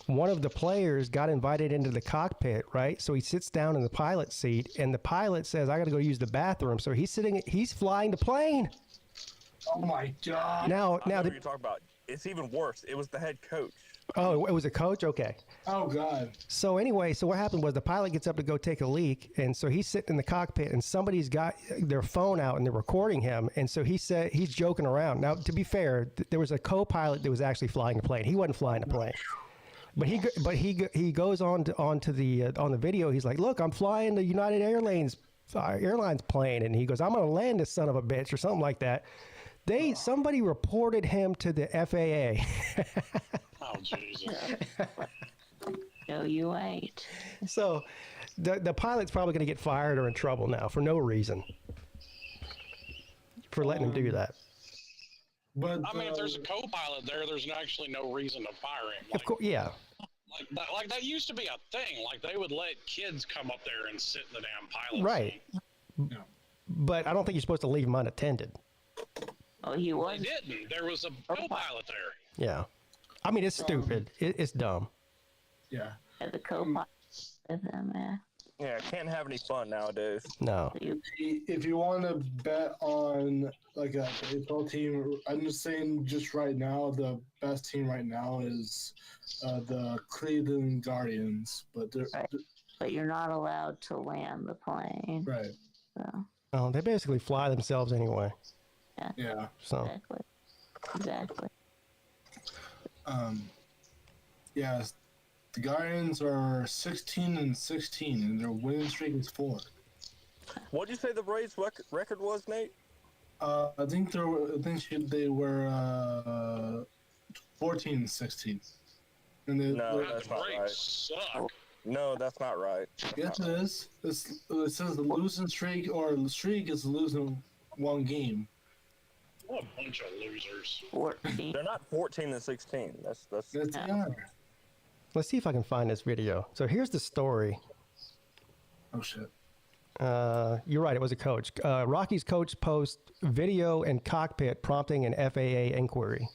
one of the players got invited into the cockpit, right? So he sits down in the pilot seat, and the pilot says, "I got to go use the bathroom." So he's flying the plane. Oh my God. Now, I know what you're talking about. It's even worse. It was the head coach. oh, it was a coach? Okay. Oh God. So anyway, so what happened was the pilot gets up to go take a leak, and so he's sitting in the cockpit, and somebody's got their phone out and they're recording him, and so he said he's joking around. Now, to be fair, there was a co-pilot that was actually flying the plane. He wasn't flying the plane, but he goes on the video. He's like, "Look, I'm flying the United Airlines plane," and he goes, "I'm gonna land this son of a bitch," or something like that. Somebody reported him to the FAA. Oh, Jesus. No, you ain't. So the pilot's probably going to get fired or in trouble now for no reason for letting him do that. But I mean, if there's a co-pilot there, there's actually no reason to fire him. Of course, yeah. Like that used to be a thing. Like they would let kids come up there and sit in the damn pilot Right. seat. But I don't think you're supposed to leave him unattended. Oh, he They was. didn't. There was a co-pilot there. Yeah. I mean, it's stupid. It's dumb. yeah. At the co-pilot with him, yeah. Yeah, can't have any fun nowadays. No. If you want to bet on like a baseball team, I'm just saying, just right now, the best team right now is the Cleveland Guardians. But they're Right. But you're not allowed to land the plane. right. So, Oh, they basically fly themselves anyway. Yeah. So exactly. Yeah. The Guardians are 16-16, and their winning streak is 4. What did you say the Braves record was, Nate? I think they were 14-16. And they, No, God, that's the not Braves right. suck. No, that's not right. yes, it is. It says the losing streak or the streak is losing one game. What a bunch of losers. 14. They're not 14-16. That's That's the Yeah. honor. let's see if I can find this video. So here's the story. Oh shit. You're right. It was a coach. Rockies coach posts video and cockpit prompting an FAA inquiry.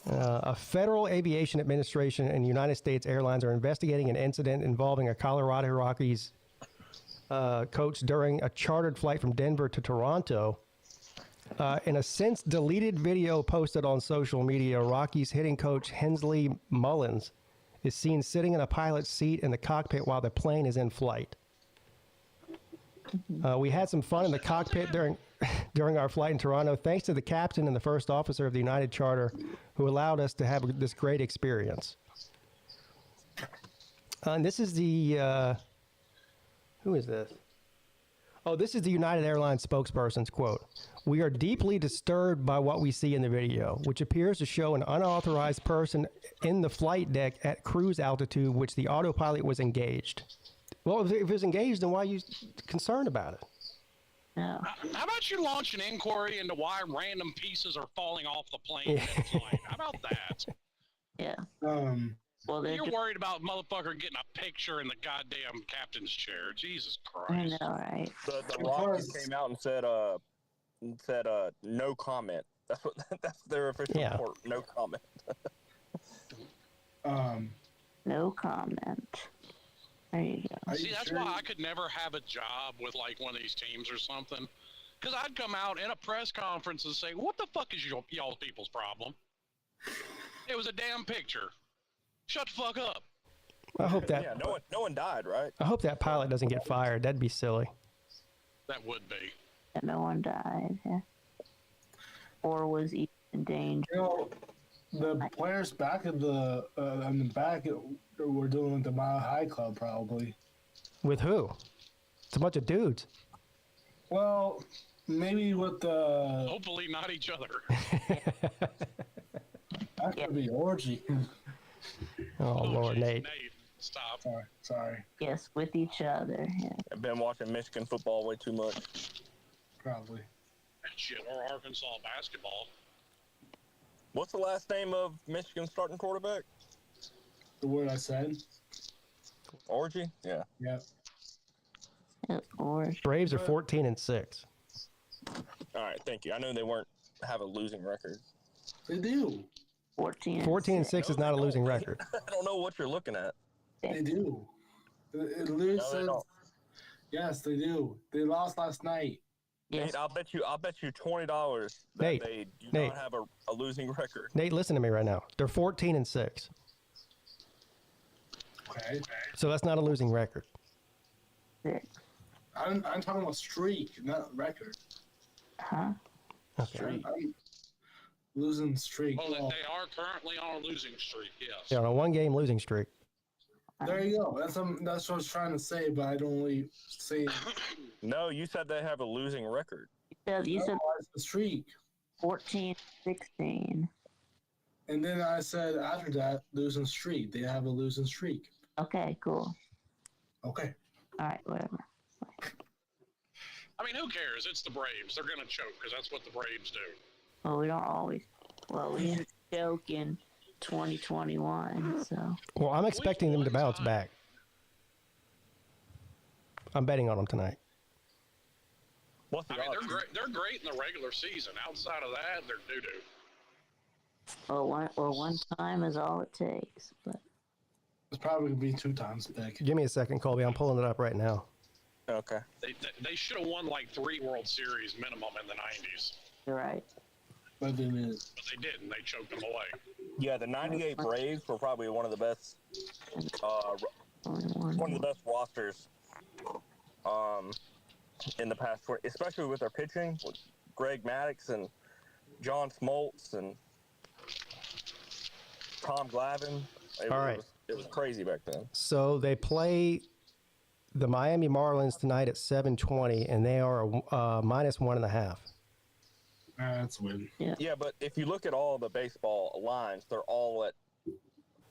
A Federal Aviation Administration and United States Airlines are investigating an incident involving a Colorado Rockies coach during a chartered flight from Denver to Toronto. In a since deleted video posted on social media, Rockies hitting coach Hensley Mullins is seen sitting in a pilot's seat in the cockpit while the plane is in flight. We had some fun in the cockpit during our flight in Toronto, thanks to the captain and the first officer of the United Charter, who allowed us to have this great experience. And this is the who is this? Oh, this is the United Airlines spokesperson's quote. "We are deeply disturbed by what we see in the video, which appears to show an unauthorized person in the flight deck at cruise altitude, which the autopilot was engaged." Well, if it was engaged, then why are you concerned about it? No. How about you launch an inquiry into why random pieces are falling off the plane mid-flight? How about that? Yeah. Well, they're You're worried about motherfucker getting a picture in the goddamn captain's chair. Jesus I Christ. know, right? The Rockies came out and said no comment. That's their official Yeah. report. No comment. No comment. There you go. See, that's why I could never have a job with like one of these teams or something. Because I'd come out in a press conference and say, "What the fuck is y'all people's problem? It was a damn picture. Shut the fuck up." I hope that Yeah, no one died, right? I hope that pilot doesn't get fired. That'd be silly. That would be. And no one died. Yeah. Or was even in danger. You know, the players back at the on the back were doing with the Mile High Club probably. With who? It's a bunch of dudes. Well, Maybe with the Hopefully not each other. that could be orgy. Oh, Lord, geez, Nate. Stop. Sorry. Yes, with each other. Yeah. I've been watching Michigan football way too much. Probably. Shit, or Arkansas basketball. What's the last name of Michigan's starting quarterback? The word I said. Orgy? Yeah. Yep. Or Braves are 14-6. All right, thank you. I know they weren't have a losing record. They do. 14. 14-6 is not a losing record. I don't know what you're looking at. They do. It literally No, they says. don't. Yes, they do. They lost last night. Yes. Nate, I'll bet you $20 that Nate, they do Nate. not have a losing record. Nate, listen to me right now. They're 14-6. Okay. So that's not a losing record. I'm talking about streak, not record. Huh? Okay. I'm losing streak. Well, Well, they are currently on a losing streak, yes. They're on a one-game losing streak. there you go. That's what I was trying to say, but I don't really say it. No, you said they have a losing record. You said Otherwise, the streak. 14, 16. And then I said after that, losing streak. They have a losing streak. Okay, cool. Okay. All right, whatever. I mean, who cares? It's the Braves. They're going to choke because that's what the Braves do. Well, we don't always. Well, we didn't joke in 2021, so. Well, I'm expecting them to bounce back. I'm betting on them tonight. What's the I mean, odds? they're great in the regular season. Outside of that, they're doo-doo. One time is all it takes, but. It's probably going to be 2 times big. Give me a second, Colby. I'm pulling it up right now. Okay. They should have won like 3 World Series minimum in the 90s. You're right. But then it, But they didn't. They choked them away. Yeah, the '98 Braves were probably one of the best rosters in the past, especially with their pitching, with Greg Maddux and John Smoltz and Tom Glavine. It was crazy back then. So they play the Miami Marlins tonight at 7:20, and they are minus 1.5. that's win. Yeah, but if you look at all the baseball lines, they're all at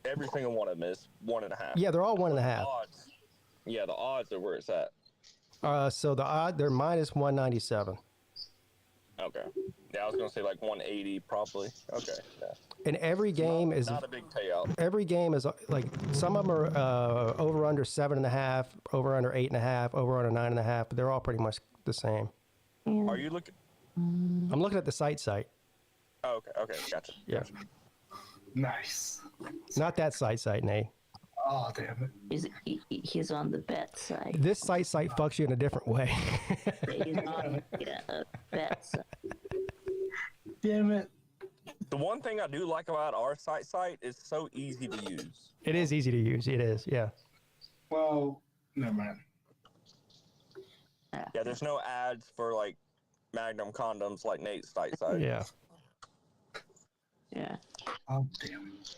every single one of them is 1.5. Yeah, they're all 1.5. Odds. Yeah, the odds are where it's at. So they're minus 197. Okay. Yeah, I was gonna say like 180 probably. Okay. Yeah. And every game is Not a big payout. every game is like some of them are over under 7.5, over under 8.5, over under 9.5, but they're all pretty much the same. Are you looking? I'm looking at the site. Oh, okay, gotcha. Yeah, Nice. not that site, Nate. Oh, damn it. He's on the bet side. This site fucks you in a different way. He's on the bet side. Damn it. The one thing I do like about our site is so easy to use. It is easy to use. It is, yeah. Well, never mind. Yeah, there's no ads for like Magnum condoms like Nate's site. Yeah. Yeah. Oh, damn it.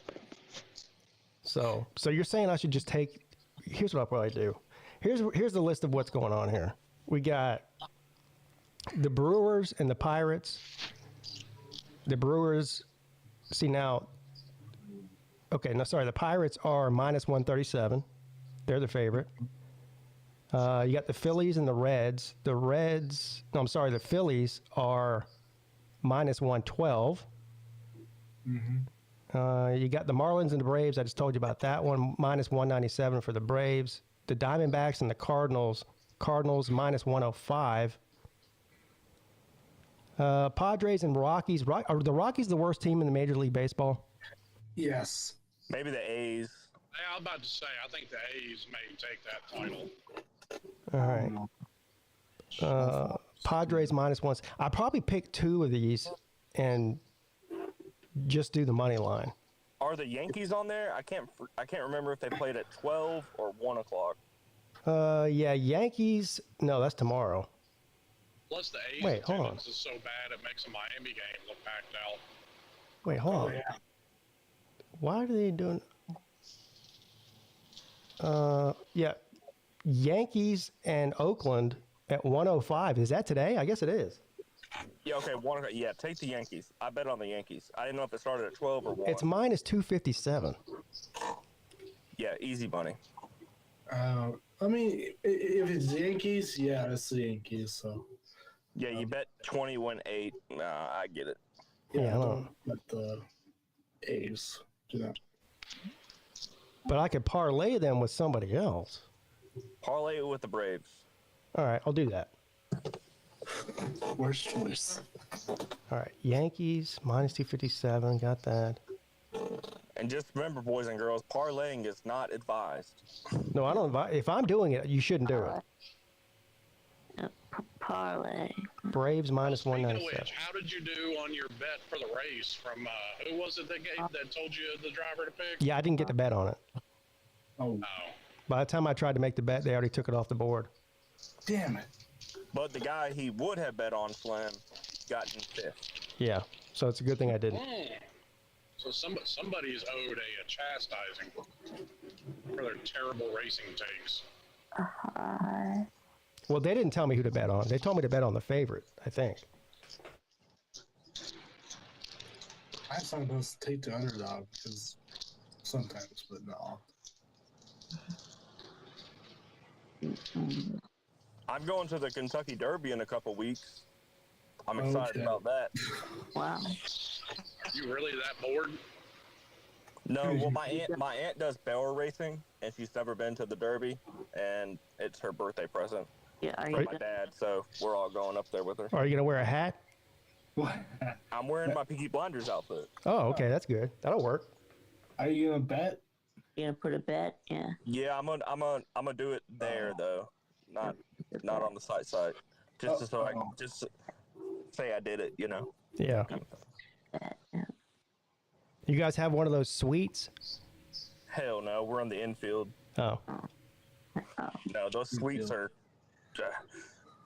So you're saying I should just take? Here's what I'll probably do. Here's the list of what's going on here. We got the Brewers and the Pirates. The Brewers, see now. Okay, no, sorry. The Pirates are minus 137. They're the favorite. You got the Phillies and the Reds. The Phillies are minus 112. You got the Marlins and the Braves. I just told you about that one. Minus 197 for the Braves. The Diamondbacks and the Cardinals. Cardinals minus 105. Padres and Rockies. Are the Rockies the worst team in the Major League Baseball? Yes. Maybe the A's. Hey, I was about to say, I think the A's may take that title. All right. Padres minus 1. I probably pick 2 of these and just do the money line. Are the Yankees on there? I can't remember if they played at 12 or 1 o'clock. Yeah, Yankees. No, that's tomorrow. Plus, the A's Wait, hold on. attendance is so bad it makes a Miami game look packed out. Wait, hold on. Yeah. Why are they doing? Yeah, Yankees and Oakland at 105. Is that today? I guess it is. Yeah, okay, yeah, take the Yankees. I bet on the Yankees. I didn't know if it started at 12 or 1. It's minus 257. Yeah, easy money. I mean, if it's Yankees, yeah, it's the Yankees. So Yeah, you bet 20 win 8. Nah, I get it. Yeah, I don't bet the A's. You know. But I could parlay them with somebody else. Parlay it with the Braves. All right, I'll do that. Worst choice. All right, Yankees minus 257. Got that. And just remember, boys and girls, parlaying is not advised. No, I don't. If I'm doing it, you shouldn't do it. Parlay. Braves minus Speaking of 197. which, how did you do on your bet for the race from who was it that told you the driver to pick? Yeah, I didn't get to bet on it. Oh, By the time I tried to make the bet, they already took it off the board. damn it. But the guy he would have bet on, Slim, got in 5th. Yeah, so it's a good thing I didn't. So somebody's owed a chastising for their terrible racing takes. Well, they didn't tell me who to bet on. They told me to bet on the favorite, I think. I sometimes take the underdog because sometimes, but no. I'm going to the Kentucky Derby in a couple weeks. I'm excited about that. Wow. You really that bored? No, well, my aunt does barrel racing, and she's never been to the Derby, and it's her birthday present Yeah, are from you my dad, so we're all going up there with her. Are you going to wear a hat? What? I'm wearing my Peaky Blinders outfit. Oh, okay, that's good. That'll work. Are you gonna bet? gonna put a bet? Yeah. Yeah, I'm gonna do it there though, not on the site, just so I just say I did it, you know. Yeah. Bet, yeah. You guys have one of those suites? Hell no, we're on the infield. Oh. No, those suites are.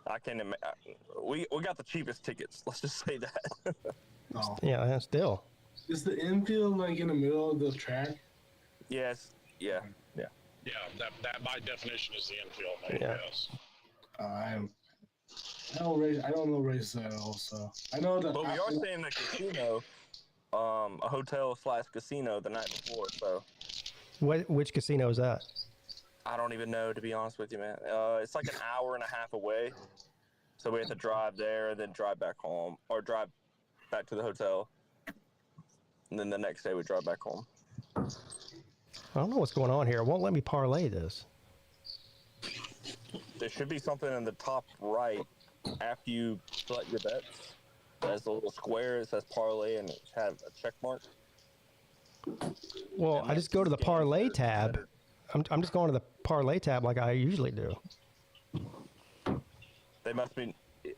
I can't imagine. We got the cheapest tickets. Let's just say that. No. Yeah, still. Is the infield like in the middle of the track? Yes. Yeah. Yeah, that by definition is the infield. I Yeah. guess. I don't know races at all, so I know that. But we are staying in a casino, a hotel/casino the night before. So Which casino is that? I don't even know, to be honest with you, man. It's like an hour and a half away, so we have to drive there and then drive back home, or drive back to the hotel, and then the next day we drive back home. I don't know what's going on here. It won't let me parlay this. There should be something in the top right after you select your bets. There's a little square that says parlay and it has a check mark. Well, I just go to the parlay tab. I'm just going to the parlay tab like I usually do. They must be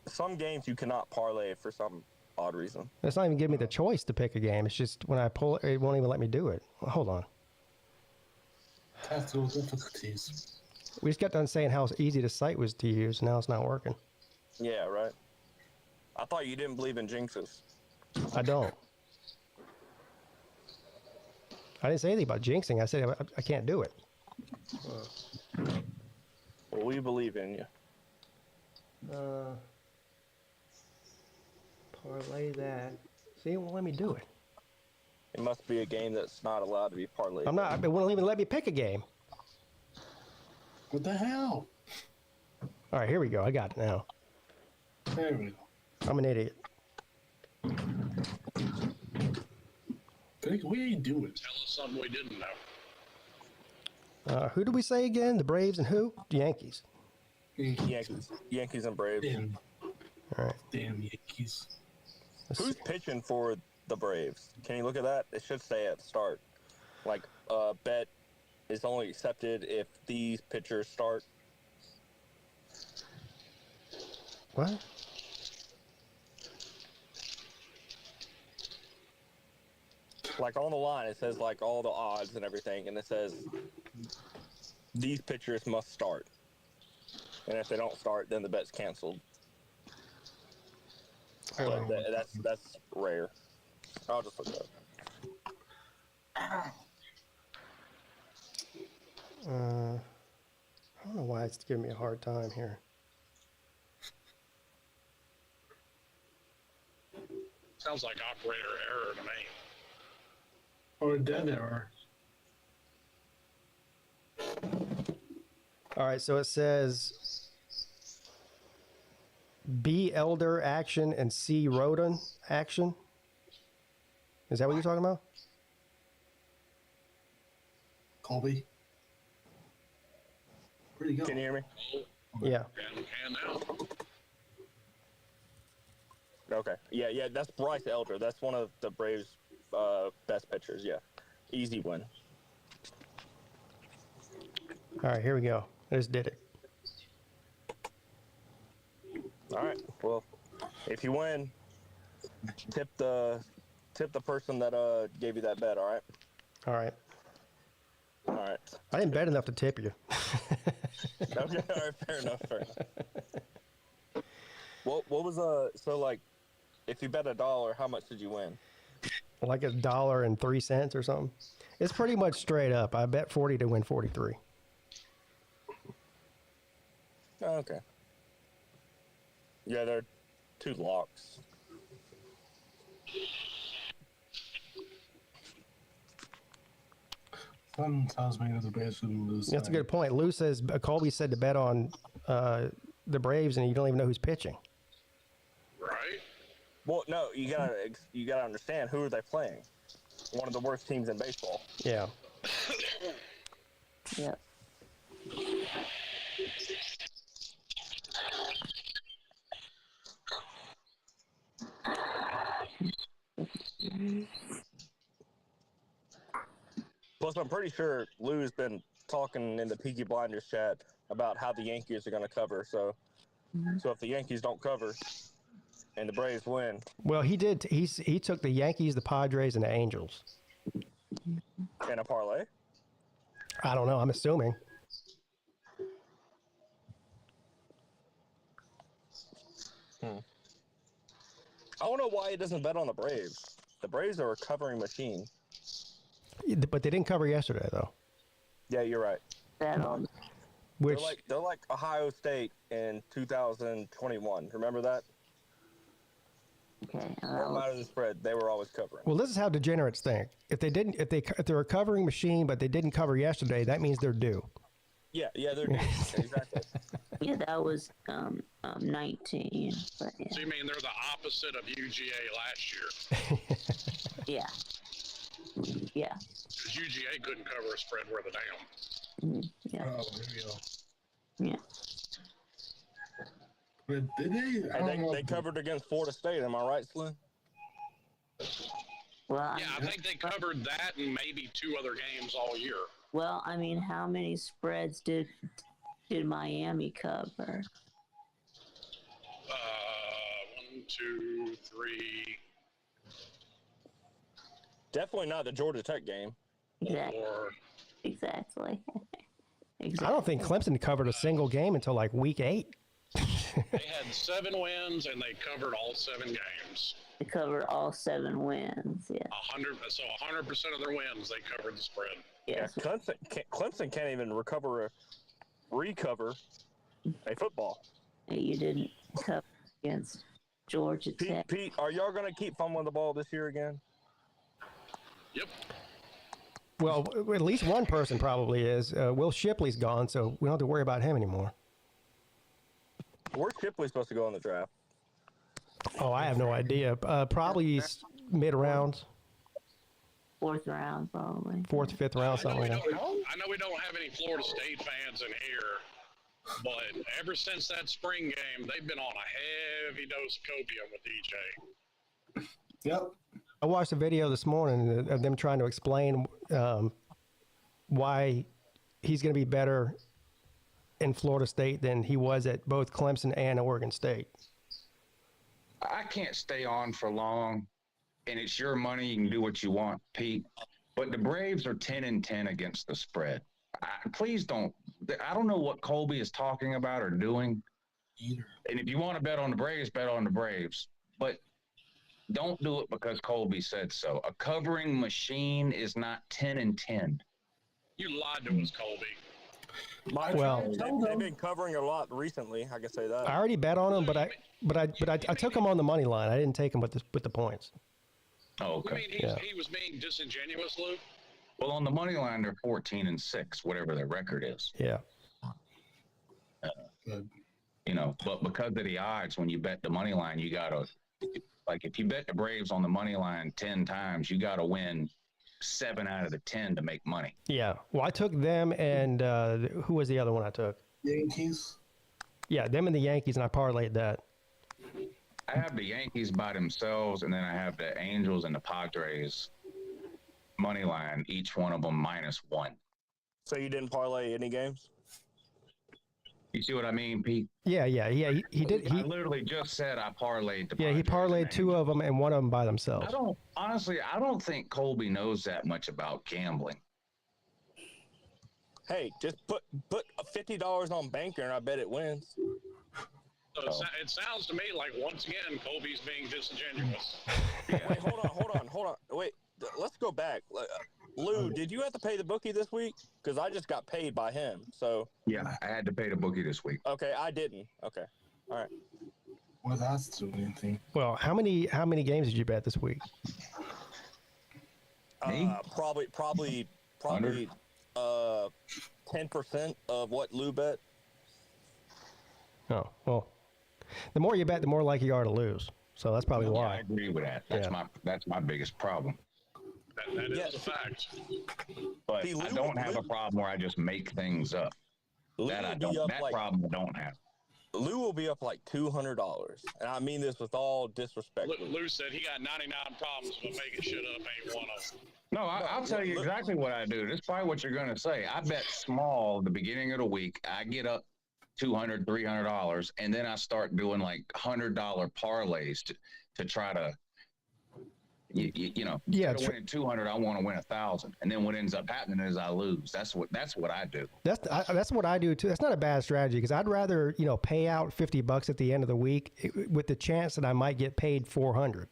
some games you cannot parlay for some odd reason. It's not even giving me the choice to pick a game. It's just when I pull it, it won't even let me do it. Well, hold on. Technical difficulties. We just got done saying how easy the site was to use. Now it's not working. Yeah, right. I thought you didn't believe in jinxes. I don't. I didn't say anything about jinxing. I said I can't do it. Well, we believe in you. Parlay that. See, it won't let me do it. It must be a game that's not allowed to be parlayed. I'm not. It won't even let me pick a game. What the hell? All right, here we go. I got it now. There we go. I'm an idiot. What are you doing? Tell us something we didn't know. Who do we say again? The Braves and who? The Yankees. Yankees and Braves. Damn, All right. damn Yankees. Let's Who's see. pitching for the Braves? Can you look at that? It should say at the start. Like, bet is only accepted if these pitchers start. What? Like on the line, it says like all the odds and everything, and it says these pitchers must start. And if they don't start, then the bet's canceled. But that's rare. I'll just look it up. I don't know why it's giving me a hard time here. Sounds like operator error to me. Or a dead error. All right, so it says B elder action and C rodent action. Is that what you're talking about? Colby? Where'd he go? Can you hear me? Yeah. Can now. Okay. Yeah, that's Bryce Elder. That's one of the Braves' best pitchers, yeah. Easy win. All right, here we go. I just did it. All right. Well, if you win, tip the person that gave you that bet, all right? All right. All right. I didn't bet enough to tip you. Okay, all right, fair enough. What was so like if you bet $1, how much did you win? Like $1.03 or something. It's pretty much straight up. I bet 40 to win 43. Oh, okay. Yeah, they're 2 locks. Something tells me that the Braves would lose. That's a good point. Lou says Colby said to bet on the Braves, and you don't even know who's pitching. Right? Well, no, you gotta understand, who are they playing? One of the worst teams in baseball. Yeah. Yep. Plus, I'm pretty sure Lou's been talking in the Peaky Blinders chat about how the Yankees are going to cover. So if the Yankees don't cover and the Braves win, Well, he did. He took the Yankees, the Padres, and the Angels. in a parlay, I don't know. I'm assuming. I don't know why he doesn't bet on the Braves. The Braves are a covering machine. But they didn't cover yesterday, though. Yeah, you're right. Bet on. Which They're like Ohio State in 2021. Remember that? Okay. No matter the spread, they were always covering. well, this is how degenerates think. If they're a covering machine, but they didn't cover yesterday, that means they're due. Yeah, they're exactly. Yeah, that was 19. But yeah. So you mean they're the opposite of UGA last year? Yeah. Yeah. Because UGA couldn't cover a spread worth a damn. Yeah. Oh, there we go. Yeah. But did they? I And don't know they if covered against Florida State. Am I right, Slim? Well, Yeah, I think they covered that and maybe 2 other games all year. well, I mean, how many spreads did Miami cover? 1, 2, 3, Definitely not the Georgia Tech game. Exactly. 4. Exactly. I don't think Clemson covered a single game until like week 8. They had 7 wins and they covered all 7 games. They covered all 7 wins. Yeah. 100% of their wins, they covered the spread. Yes. Yeah, Clemson can't even recover a football. You didn't cover against Georgia Tech. Pete, are y'all going to keep fumbling the ball this year again? Yep. Well, at least one person probably is. Will Shipley's gone, so we don't have to worry about him anymore. Where's Shipley supposed to go in the draft? Oh, I have no idea. Probably mid-rounds, 4th round, probably. 4th, 5th round, something like that. I know we don't have any Florida State fans in here, but ever since that spring game, they've been on a heavy dose of copium with DJ. Yep. I watched a video this morning of them trying to explain why he's going to be better in Florida State than he was at both Clemson and Oregon State. I can't stay on for long, and it's your money. You can do what you want, Pete. But the Braves are 10-10 against the spread. Please don't. I don't know what Colby is talking about or doing. Either. And if you want to bet on the Braves, bet on the Braves. But don't do it because Colby said so. A covering machine is not 10-10. You lied to us, Colby. Well, they've been covering a lot recently. I can say that. I already bet on them, but I took them on the money line. I didn't take them with the points. Oh, I okay. mean, he was being disingenuous, Lou. Well, on the money line, they're 14-6, whatever their record is. Yeah. Good. You know, but because of the odds, when you bet the money line, you gotta, like, if you bet the Braves on the money line 10 times, you gotta win 7 out of the 10 to make money. Yeah. Well, I took them, and who was the other one I took? Yankees. Yeah, them and the Yankees, and I parlayed that. I have the Yankees by themselves, and then I have the Angels and the Padres money line, each one of them -1. So you didn't parlay any games? You see what I mean, Pete? Yeah. He did. I literally just said I parlayed the He Padres parlayed and 2 of them and one of them by themselves. I don't think Colby knows that much about gambling. Hey, just put $50 on Banker, and I bet it wins. So it sounds to me like, once again, Colby's being disingenuous. Wait, hold on. Wait, let's go back. Lou, did you have to pay the bookie this week? Because I just got paid by him. So Yeah, I had to pay the bookie this week. okay, I didn't. Okay, all right. Well, that's doing anything. Well, how many games did you bet this week? Me? Probably 10% of what Lou bet. Oh, well, the more you bet, the more likely you are to lose. So that's probably Yeah, I why. agree with that. That's my biggest problem. That is Yes. a fact. But See, I don't have a problem where I just make things up. Lou That I will don't. be up That like problem I don't have. Lou will be up like $200, and I mean this with all disrespect. Lou said he got 99 problems, but making shit up ain't one of them. No, I'll tell you exactly what I do. This is probably what you're going to say. I bet small the beginning of the week. I get up $200, $300, and then I start doing like $100 parlays to try to, you know, Yeah, instead of winning 200, I want to win 1,000, and then what ends up happening is I lose. That's what I do. That's what I do too. That's not a bad strategy because I'd rather pay out $50 at the end of the week with the chance that I might get paid $400.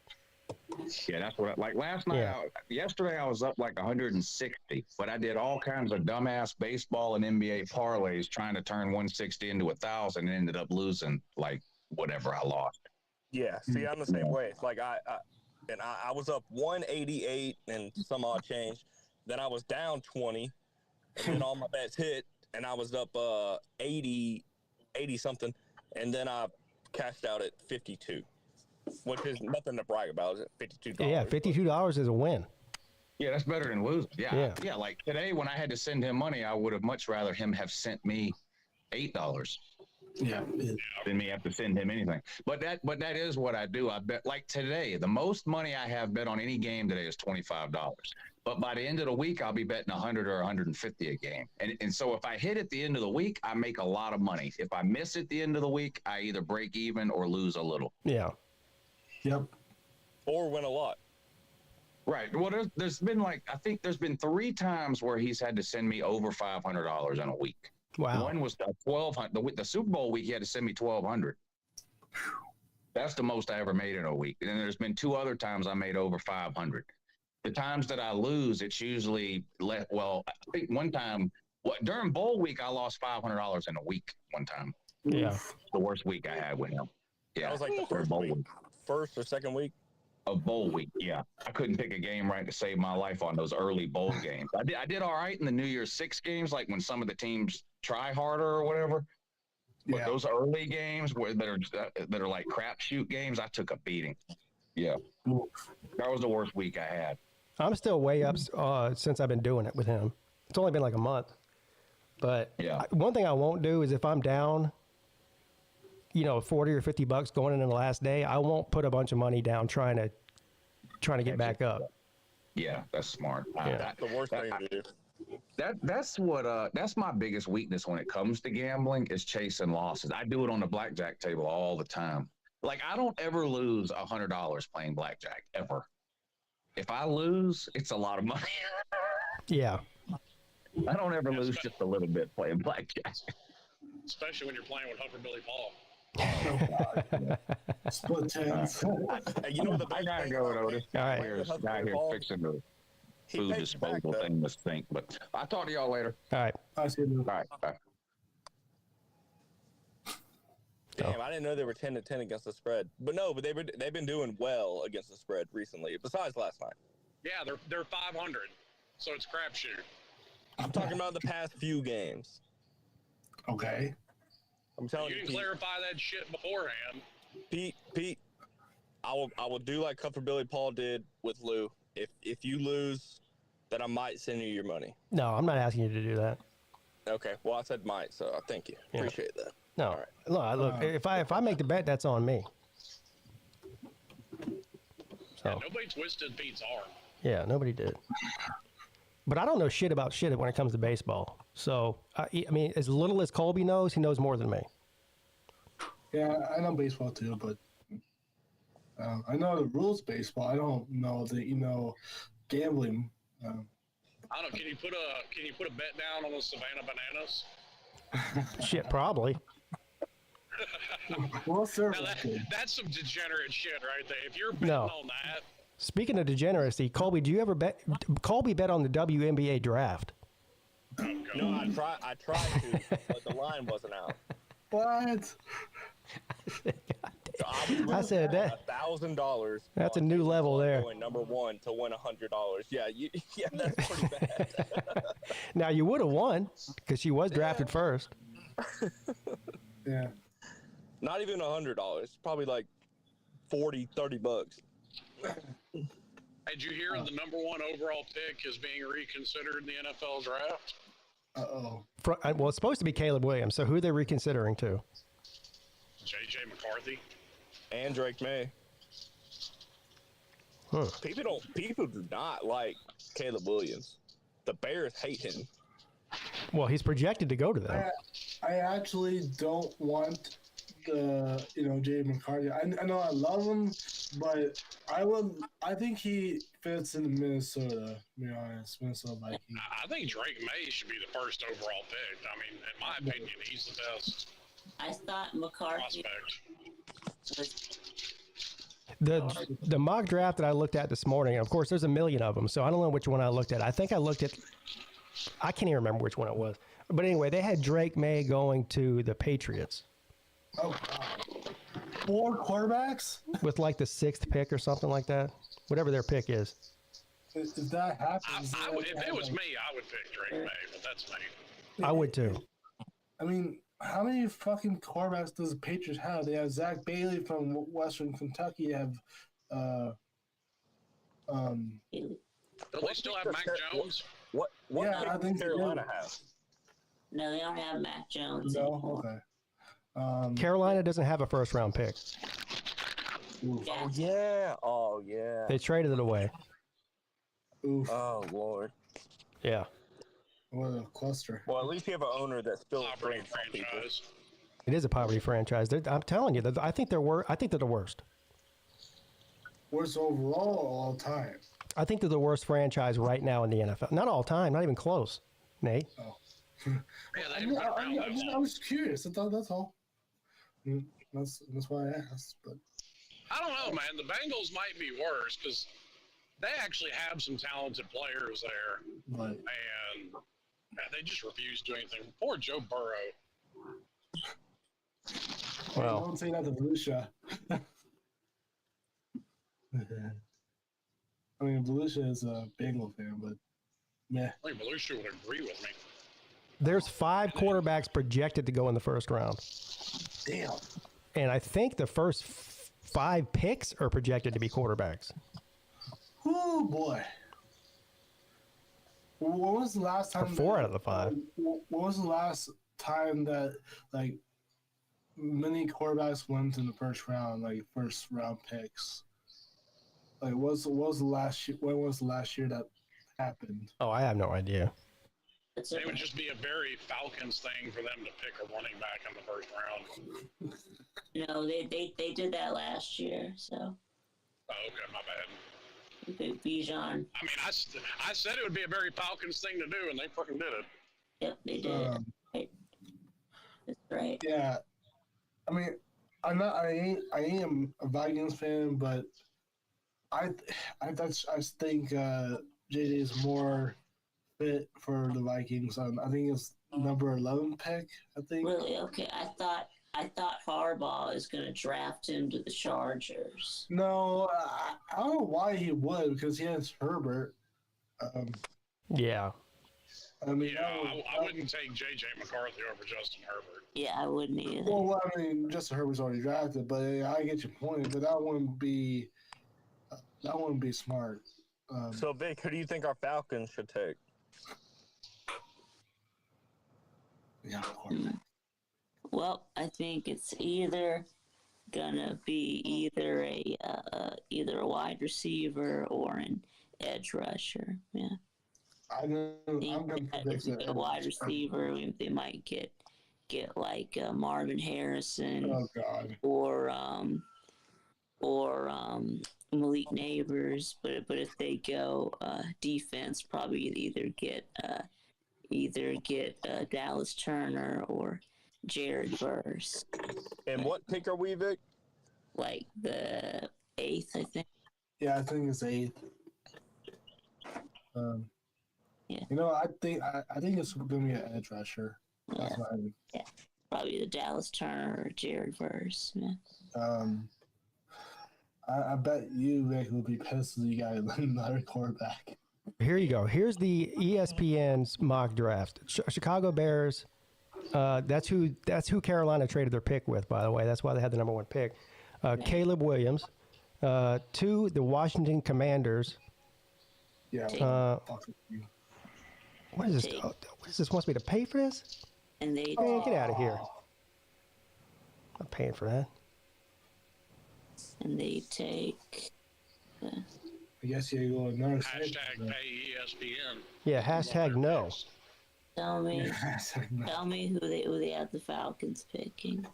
Yeah, that's what like last night. Yeah. Yesterday I was up like 160, but I did all kinds of dumbass baseball and NBA parlays trying to turn 160 into 1,000 and ended up losing like whatever I lost. Yeah, see, I'm the same way. It's like I was up 188 and some odd change. Then I was down 20, and then all my bets hit, and I was up 80 something, and then I cashed out at 52, which is nothing to brag about. Is it $52? Yeah, $52 is a win. Yeah, that's better than losing. Yeah. Yeah. Like today when I had to send him money, I would have much rather him have sent me $8. Yeah. Than me have to send him anything. But that is what I do. I bet like today, the most money I have bet on any game today is $25. But by the end of the week, I'll be betting 100 or 150 a game. And so if I hit at the end of the week, I make a lot of money. If I miss at the end of the week, I either break even or lose a little. Yeah. Yep. Or win a lot. Right. Well, there's been I think there's been 3 times where he's had to send me over $500 in a week. Wow. One was $1,200. The Super Bowl week, he had to send me $1,200. That's the most I ever made in a week. And then there's been 2 other times I made over $500. The times that I lose, it's usually I think one time during bowl week, I lost $500 in a week one time. Yeah. The worst week I had with him. Yeah. That was like the first bowl week. First or second week? A bowl week, yeah. I couldn't pick a game right to save my life on those early bowl games. I did all right in the New Year's 6 games, like when some of the teams try harder or whatever. But Yeah. those early games that are like crapshoot games, I took a beating. Yeah, that was the worst week I had. I'm still way up since I've been doing it with him. It's only been like a month. But Yeah. one thing I won't do is if I'm down, 40 or $50 going into the last day, I won't put a bunch of money down trying to get back up. Yeah, that's smart. Yeah. That's the worst thing to do. That's my biggest weakness when it comes to gambling is chasing losses. I do it on the blackjack table all the time. Like I don't ever lose $100 playing blackjack ever. If I lose, it's a lot of money. Yeah. I don't ever lose just a little bit playing blackjack. Especially when you're playing with Hooker Billy Paul. Split tens. Hey, you know the I gotta go, Otis. All right. Here's guy here fixing to. food disposal thing must think. But I'll talk to y'all later. All right. I see you. All right. Bye. Damn, I didn't know they were 10-10 against the spread. But they've been doing well against the spread recently. Besides last night. Yeah, they're 500, so it's crapshoot. I'm talking about the past few games. Okay. I'm telling You you, can Pete, clarify that shit beforehand. Pete, I will do like Comfortability Paul did with Lou. If you lose, then I might send you your money. No, I'm not asking you to do that. Okay. Well, I said might, so thank you. Yeah. Appreciate that. No, All right. look. If I make the bet, that's on me. So Yeah, nobody twisted Pete's arm. yeah, nobody did. But I don't know shit about shit when it comes to baseball. So I mean, as little as Colby knows, he knows more than me. Yeah, I know baseball too, but I know the rules of baseball. I don't know the gambling. I don't know. Can you put a bet down on the Savannah Bananas? Shit, probably. Well, sir. Now that's some degenerate shit right there. If you're betting No. on that, Speaking of degeneracy, Colby, do you ever bet? Colby bet on the WNBA draft. No, I tried to, but the line wasn't out. What? So I said that. $1,000. That's a new level there. Going number one to win $100. Yeah, yeah, that's pretty bad. Now you would have won because she was drafted first. Yeah. Not even $100. Probably like $30. did you hear the number one overall pick is being reconsidered in the NFL draft? Uh-oh. Well, it's supposed to be Caleb Williams. So who are they reconsidering to? J.J. McCarthy. And Drake May. Huh. People do not like Caleb Williams. The Bears hate him. Well, he's projected to go to them. I actually don't want Jay McCarthy. I know I love him, but I think he fits in Minnesota, to be honest. Minnesota Vikings. I think Drake May should be the first overall pick. I mean, in my opinion, he's the best I thought McCarthy prospect. was The mock draft that I looked at this morning, and of course, there's a million of them, so I don't know which one I looked at. I think I looked at, I can't even remember which one it was. But anyway, they had Drake May going to the Patriots Oh, wow. 4 quarterbacks? with like the 6th pick or something like that, whatever their pick is. If that happens, If it was me, I would pick Drake May, but that's me. I would too. I mean, how many fucking quarterbacks does the Patriots have? They have Zach Bailey from Western Kentucky. They have, Don't they still have Mac Jones? What Yeah, pick I think does they Carolina do. have? no, they don't have Mac Jones. no, anymore. okay. Carolina doesn't have a first round pick. Oof. Yeah. Yeah. Oh, yeah. They traded it away. Oof. Oh, Lord. Yeah. What a cluster. Well, at least you have an owner that still Poverty brings some people. franchise. It is a poverty franchise. I'm telling you, I think they're the worst. Worst overall all time. I think they're the worst franchise right now in the NFL. Not all time, not even close. Nate. Yeah, they haven't been around that I long. was curious. That's all. That's why I asked. But I don't know, man. The Bengals might be worse because they actually have some talented players there, and they just refuse to do anything. Poor Joe Burrow. Well, don't say that to Volusia. I mean, Volusia is a Bengal fan, but meh. I think Belushi would agree with me. there's 5 quarterbacks projected to go in the first round. Damn. And I think the first 5 picks are projected to be quarterbacks. Oh boy. When was the last time? Or 4 out of the 5. When was the last time that like many quarterbacks went in the first round, like first round picks? Like, when was the last year that happened? Oh, I have no idea. It's It would just be a very Falcons thing for them to pick a running back in the first round. no, they did that last year. So Oh, okay, my bad. Bijan. I mean, I said it would be a very Falcons thing to do, and they fucking did it. Yep, they did. Right. That's right. Yeah, I mean, I am a Vikings fan, but I think JJ is more fit for the Vikings. I think it's number 11 pick. I think. Really? Okay. I thought Harbaugh is going to draft him to the Chargers. No, I don't know why he would because he has Herbert. Yeah. I mean, Yeah, I wouldn't take J.J. McCarthy over Justin Herbert. Yeah, I wouldn't either. Well, I mean, Justin Herbert's already drafted, but I get your point. But that wouldn't be smart. So, Vic, who do you think our Falcons should take? Yeah, quarterback. Well, I think it's either gonna be either a wide receiver or an edge rusher. Yeah. I'm gonna predict A wide receiver, they might get like Marvin Harrison. Oh God. Or Malik Neighbors, but if they go defense, probably either get Dallas Turner or Jared Verse. And what pick are we, Vic? Like the 8th, I think. Yeah, I think it's 8th. Yeah. You know, I think it's gonna be an edge rusher. That's what I mean. Yeah, probably the Dallas Turner or Jared Verse. Yeah. I bet you, Vic, will be pissed if you got another quarterback. Here you go. Here's the ESPN's mock draft. Chicago Bears. That's who Carolina traded their pick with, by the way. That's why they had the number 1 pick. Caleb Williams. 2, the Washington Commanders. Yeah. What is this? What is this? Wants me to pay for this? And they Man, get out of here. I'm not paying for that. take. I guess you go another. Hashtag pay ESPN. Yeah, hashtag no. Tell me who they have the Falcons picking.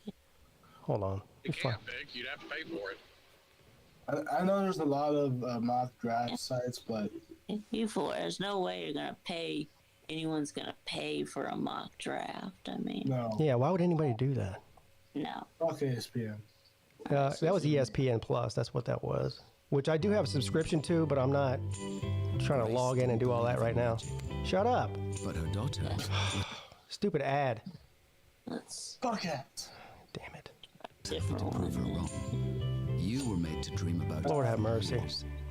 Hold on. You It's fine. can't pick. You'd have to pay for it. I know there's a lot of mock draft sites, but There's no way anyone's gonna pay for a mock draft. I mean, no. Yeah, why would anybody do that? no. Fuck ESPN. That was ESPN Plus. That's what that was. Which I do have a subscription to, but I'm not trying to log in and do all that right now. Shut up. But her daughter. Stupid ad. Let's Fuck it. Damn it. different To prove her one. wrong. You were made to dream about. Lord have mercy.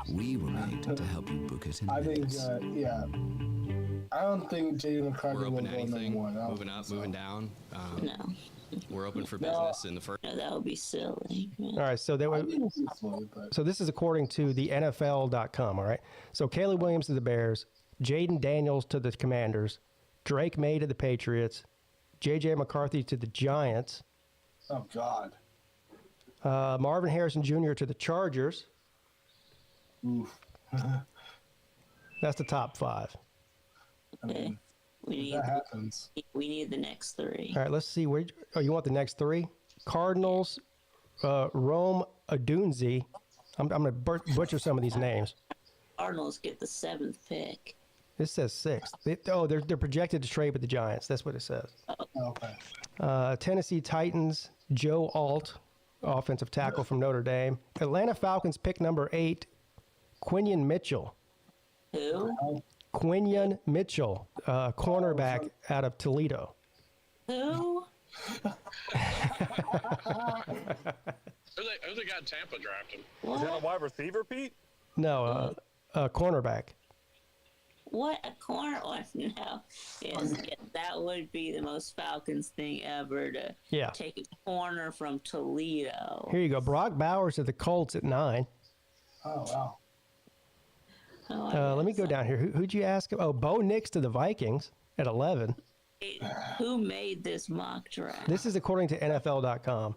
We were made to help you book it in I think, minutes. yeah. I don't think Jay McCarthy We're will open go to anything, number 1. I don't moving think up, so. moving down. No, We're open for business in the first. no, that would be silly. All right, so there I was. think it's this way, but So this is according to the NFL.com, all right? So Caleb Williams to the Bears, Jaden Daniels to the Commanders, Drake May to the Patriots, J.J. McCarthy to the Giants, oh God. Marvin Harrison Jr. to the Chargers. Oof. That's the top 5. I mean, We that happens. need the next 3. All right, let's see. Where? Oh, you want the next 3? Cardinals, Rome Odunze. I'm going to butcher some of these names. Cardinals get the 7th pick. This says 6th. They're projected to trade with the Giants. That's what it says. Okay. Tennessee Titans, Joe Alt, offensive tackle from Notre Dame. Atlanta Falcons pick number 8, Quinion Mitchell. Who? Quinion Mitchell, cornerback out of Toledo. Who? Who they got Tampa drafting? Is that a wide receiver, Pete? No, cornerback. What a corner! Oh, no. Yes, that would be the most Falcons thing ever to Yeah. take a corner from Toledo. Here you go. Brock Bowers at the Colts at 9. Oh wow. Oh, Let me go down here. Who'd you ask? Oh, Bo Nix to the Vikings at 11. Who made this mock draft? This is according to NFL.com.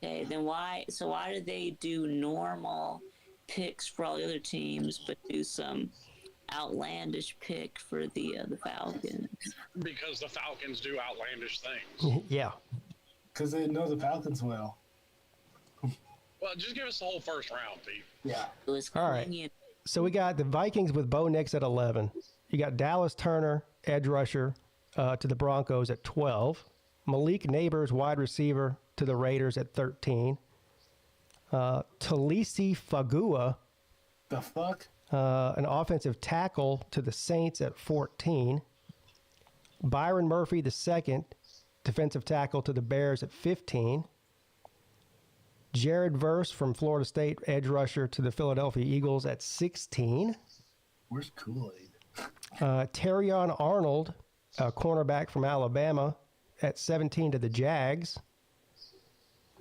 Okay, then why did they do normal picks for all the other teams, but do some outlandish pick for the Falcons? Because the Falcons do outlandish things. Yeah. Because they know the Falcons well. Well, just give us the whole first round, Pete. Yeah. It was All right. Quinion. So we got the Vikings with Bo Nix at 11. You got Dallas Turner, edge rusher, to the Broncos at 12. Malik Neighbors, wide receiver, to the Raiders at 13. Talisi Fagua, The fuck? An offensive tackle to the Saints at 14. Byron Murphy II, defensive tackle to the Bears at 15. Jared Verse from Florida State, edge rusher to the Philadelphia Eagles at 16. Where's Kool-Aid? Terrion Arnold, a cornerback from Alabama, at 17 to the Jags.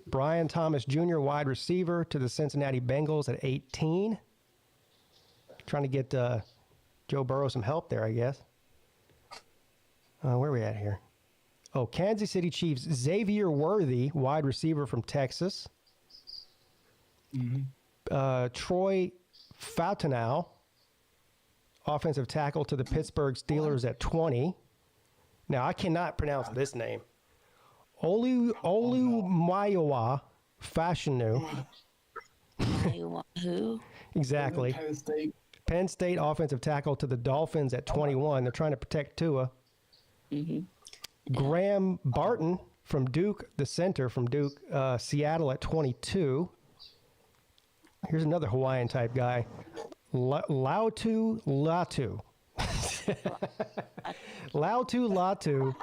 Brian Thomas Jr., wide receiver to the Cincinnati Bengals at 18. Trying to get Joe Burrow some help there, I guess. Where are we at here? Oh, Kansas City Chiefs, Xavier Worthy, wide receiver from Texas. Troy Fautenow, offensive tackle to the Pittsburgh Steelers at 20. Now, I cannot pronounce this name. Olumayowa Fashanu. Who? Exactly. Penn State offensive tackle to the Dolphins at 21. They're trying to protect Tua. Graham Barton from Duke, the center from Duke, Seattle at 22. Here's another Hawaiian type guy. Lautu Latu. Lautu Latu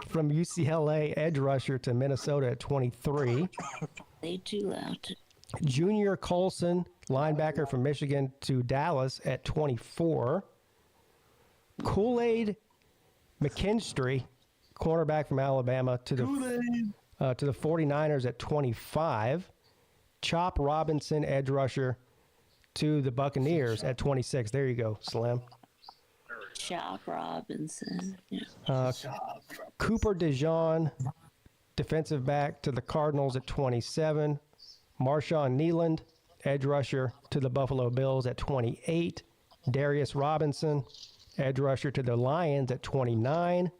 from UCLA, edge rusher to Minnesota at 23. They too loud. Junior Colson, linebacker from Michigan to Dallas at 24. Kool-Aid McKinstry, cornerback from Alabama to the 49ers at 25. Chop Robinson, edge rusher to the Buccaneers at 26. There you go, Slim. Chop Robinson. Yeah. Cooper DeJean, defensive back to the Cardinals at 27. Marshawn Nealand, edge rusher to the Buffalo Bills at 28. Darius Robinson, edge rusher to the Lions at 29.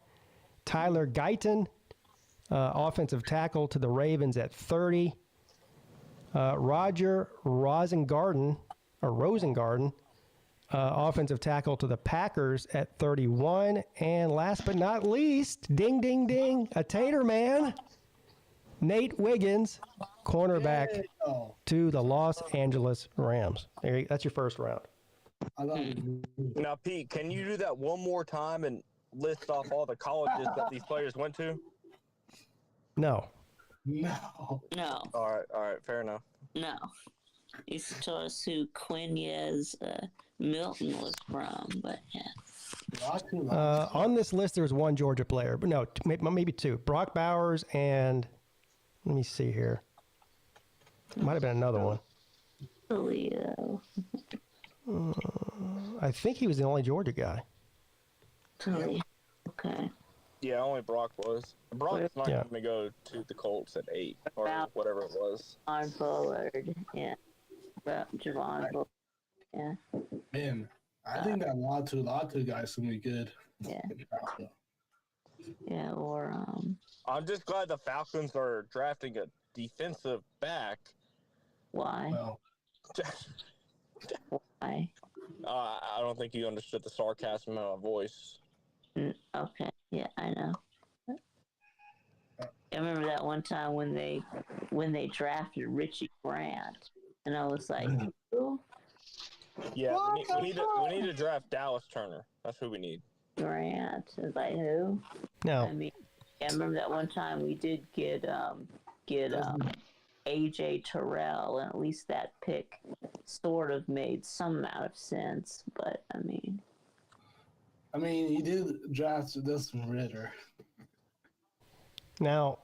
Tyler Guyton, offensive tackle to the Ravens at 30. Roger Rosengarten, offensive tackle to the Packers at 31. And last but not least, ding, ding, ding, a tater man, Nate Wiggins, cornerback to the Los Angeles Rams. That's your first round. Now, Pete, can you do that one more time and list off all the colleges that these players went to? No. No. No. All right, fair enough. No. He's told us who Quinez Milton was from, but yeah. On this list, there's one Georgia player, but no, maybe two. Brock Bowers and, let me see here. Might have been another one. Toledo. I think he was the only Georgia guy. Toledo. Okay. Yeah, only Brock was. Brock's not going to go to the Colts at 8 or whatever it was. Javon Bullard. Yeah. Javon Bullard. Yeah. Man, I think that Latu guy's gonna be good. Yeah. Yeah, or I'm just glad the Falcons are drafting a defensive back. Why? Well, Why? I don't think you understood the sarcasm in my voice. Okay. Yeah, I know. I remember that one time when they drafted Richie Grant, and I was like, who? Yeah, we need to draft Dallas Turner. That's who we need. Grant. I was like, who? No. I mean, I remember that one time we did get AJ Terrell, and at least that pick sort of made some amount of sense. But I mean, he did draft Desmond Ritter. Now,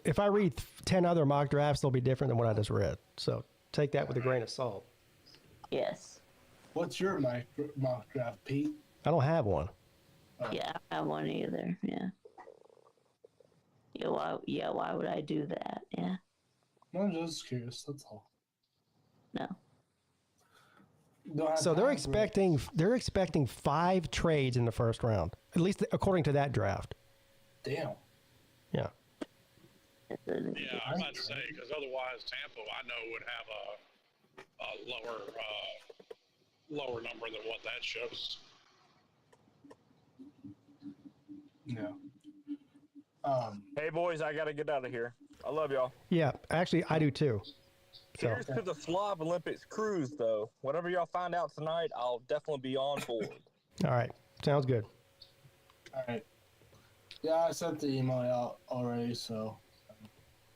if I read 10 other mock drafts, they'll be different than what I just read. So take that with a grain of salt. yes. What's your mock draft, Pete? I don't have one. Yeah, I don't have one either. Yeah. Why would I do that? Yeah. I'm just curious. That's all. No. So they're expecting 5 trades in the first round, at least according to that draft. Damn. Yeah. Yeah, I'm about to say, because otherwise Tampa, I know, would have a lower number than what that shows. Yeah. Hey, boys, I got to get out of here. I love y'all. Yeah, actually, I do too. So, Here's to the Slav Olympics cruise, though. Whatever y'all find out tonight, I'll definitely be on board. all right. Sounds good. All right. Yeah, I sent the email out already, so.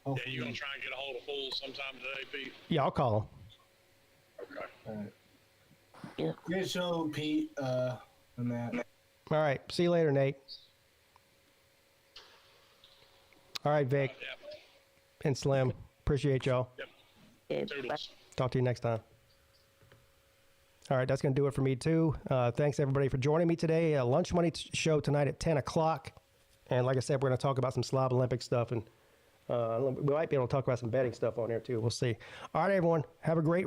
Yeah, you gonna try and get a hold of Bull sometime today, Pete? Yeah, I'll call him. Okay. All right. Yeah. Great show, Pete. And that. All right. See you later, Nate. All right, Vic Yeah. and Slim. Appreciate y'all. Yeah, Toodles. Talk to you next time. All right, that's going to do it for me, too. Thanks, everybody, for joining me today. Lunch Money show tonight at 10 o'clock. And like I said, we're going to talk about some Slav Olympic stuff. And we might be able to talk about some betting stuff on there, too. We'll see. All right, everyone. Have a great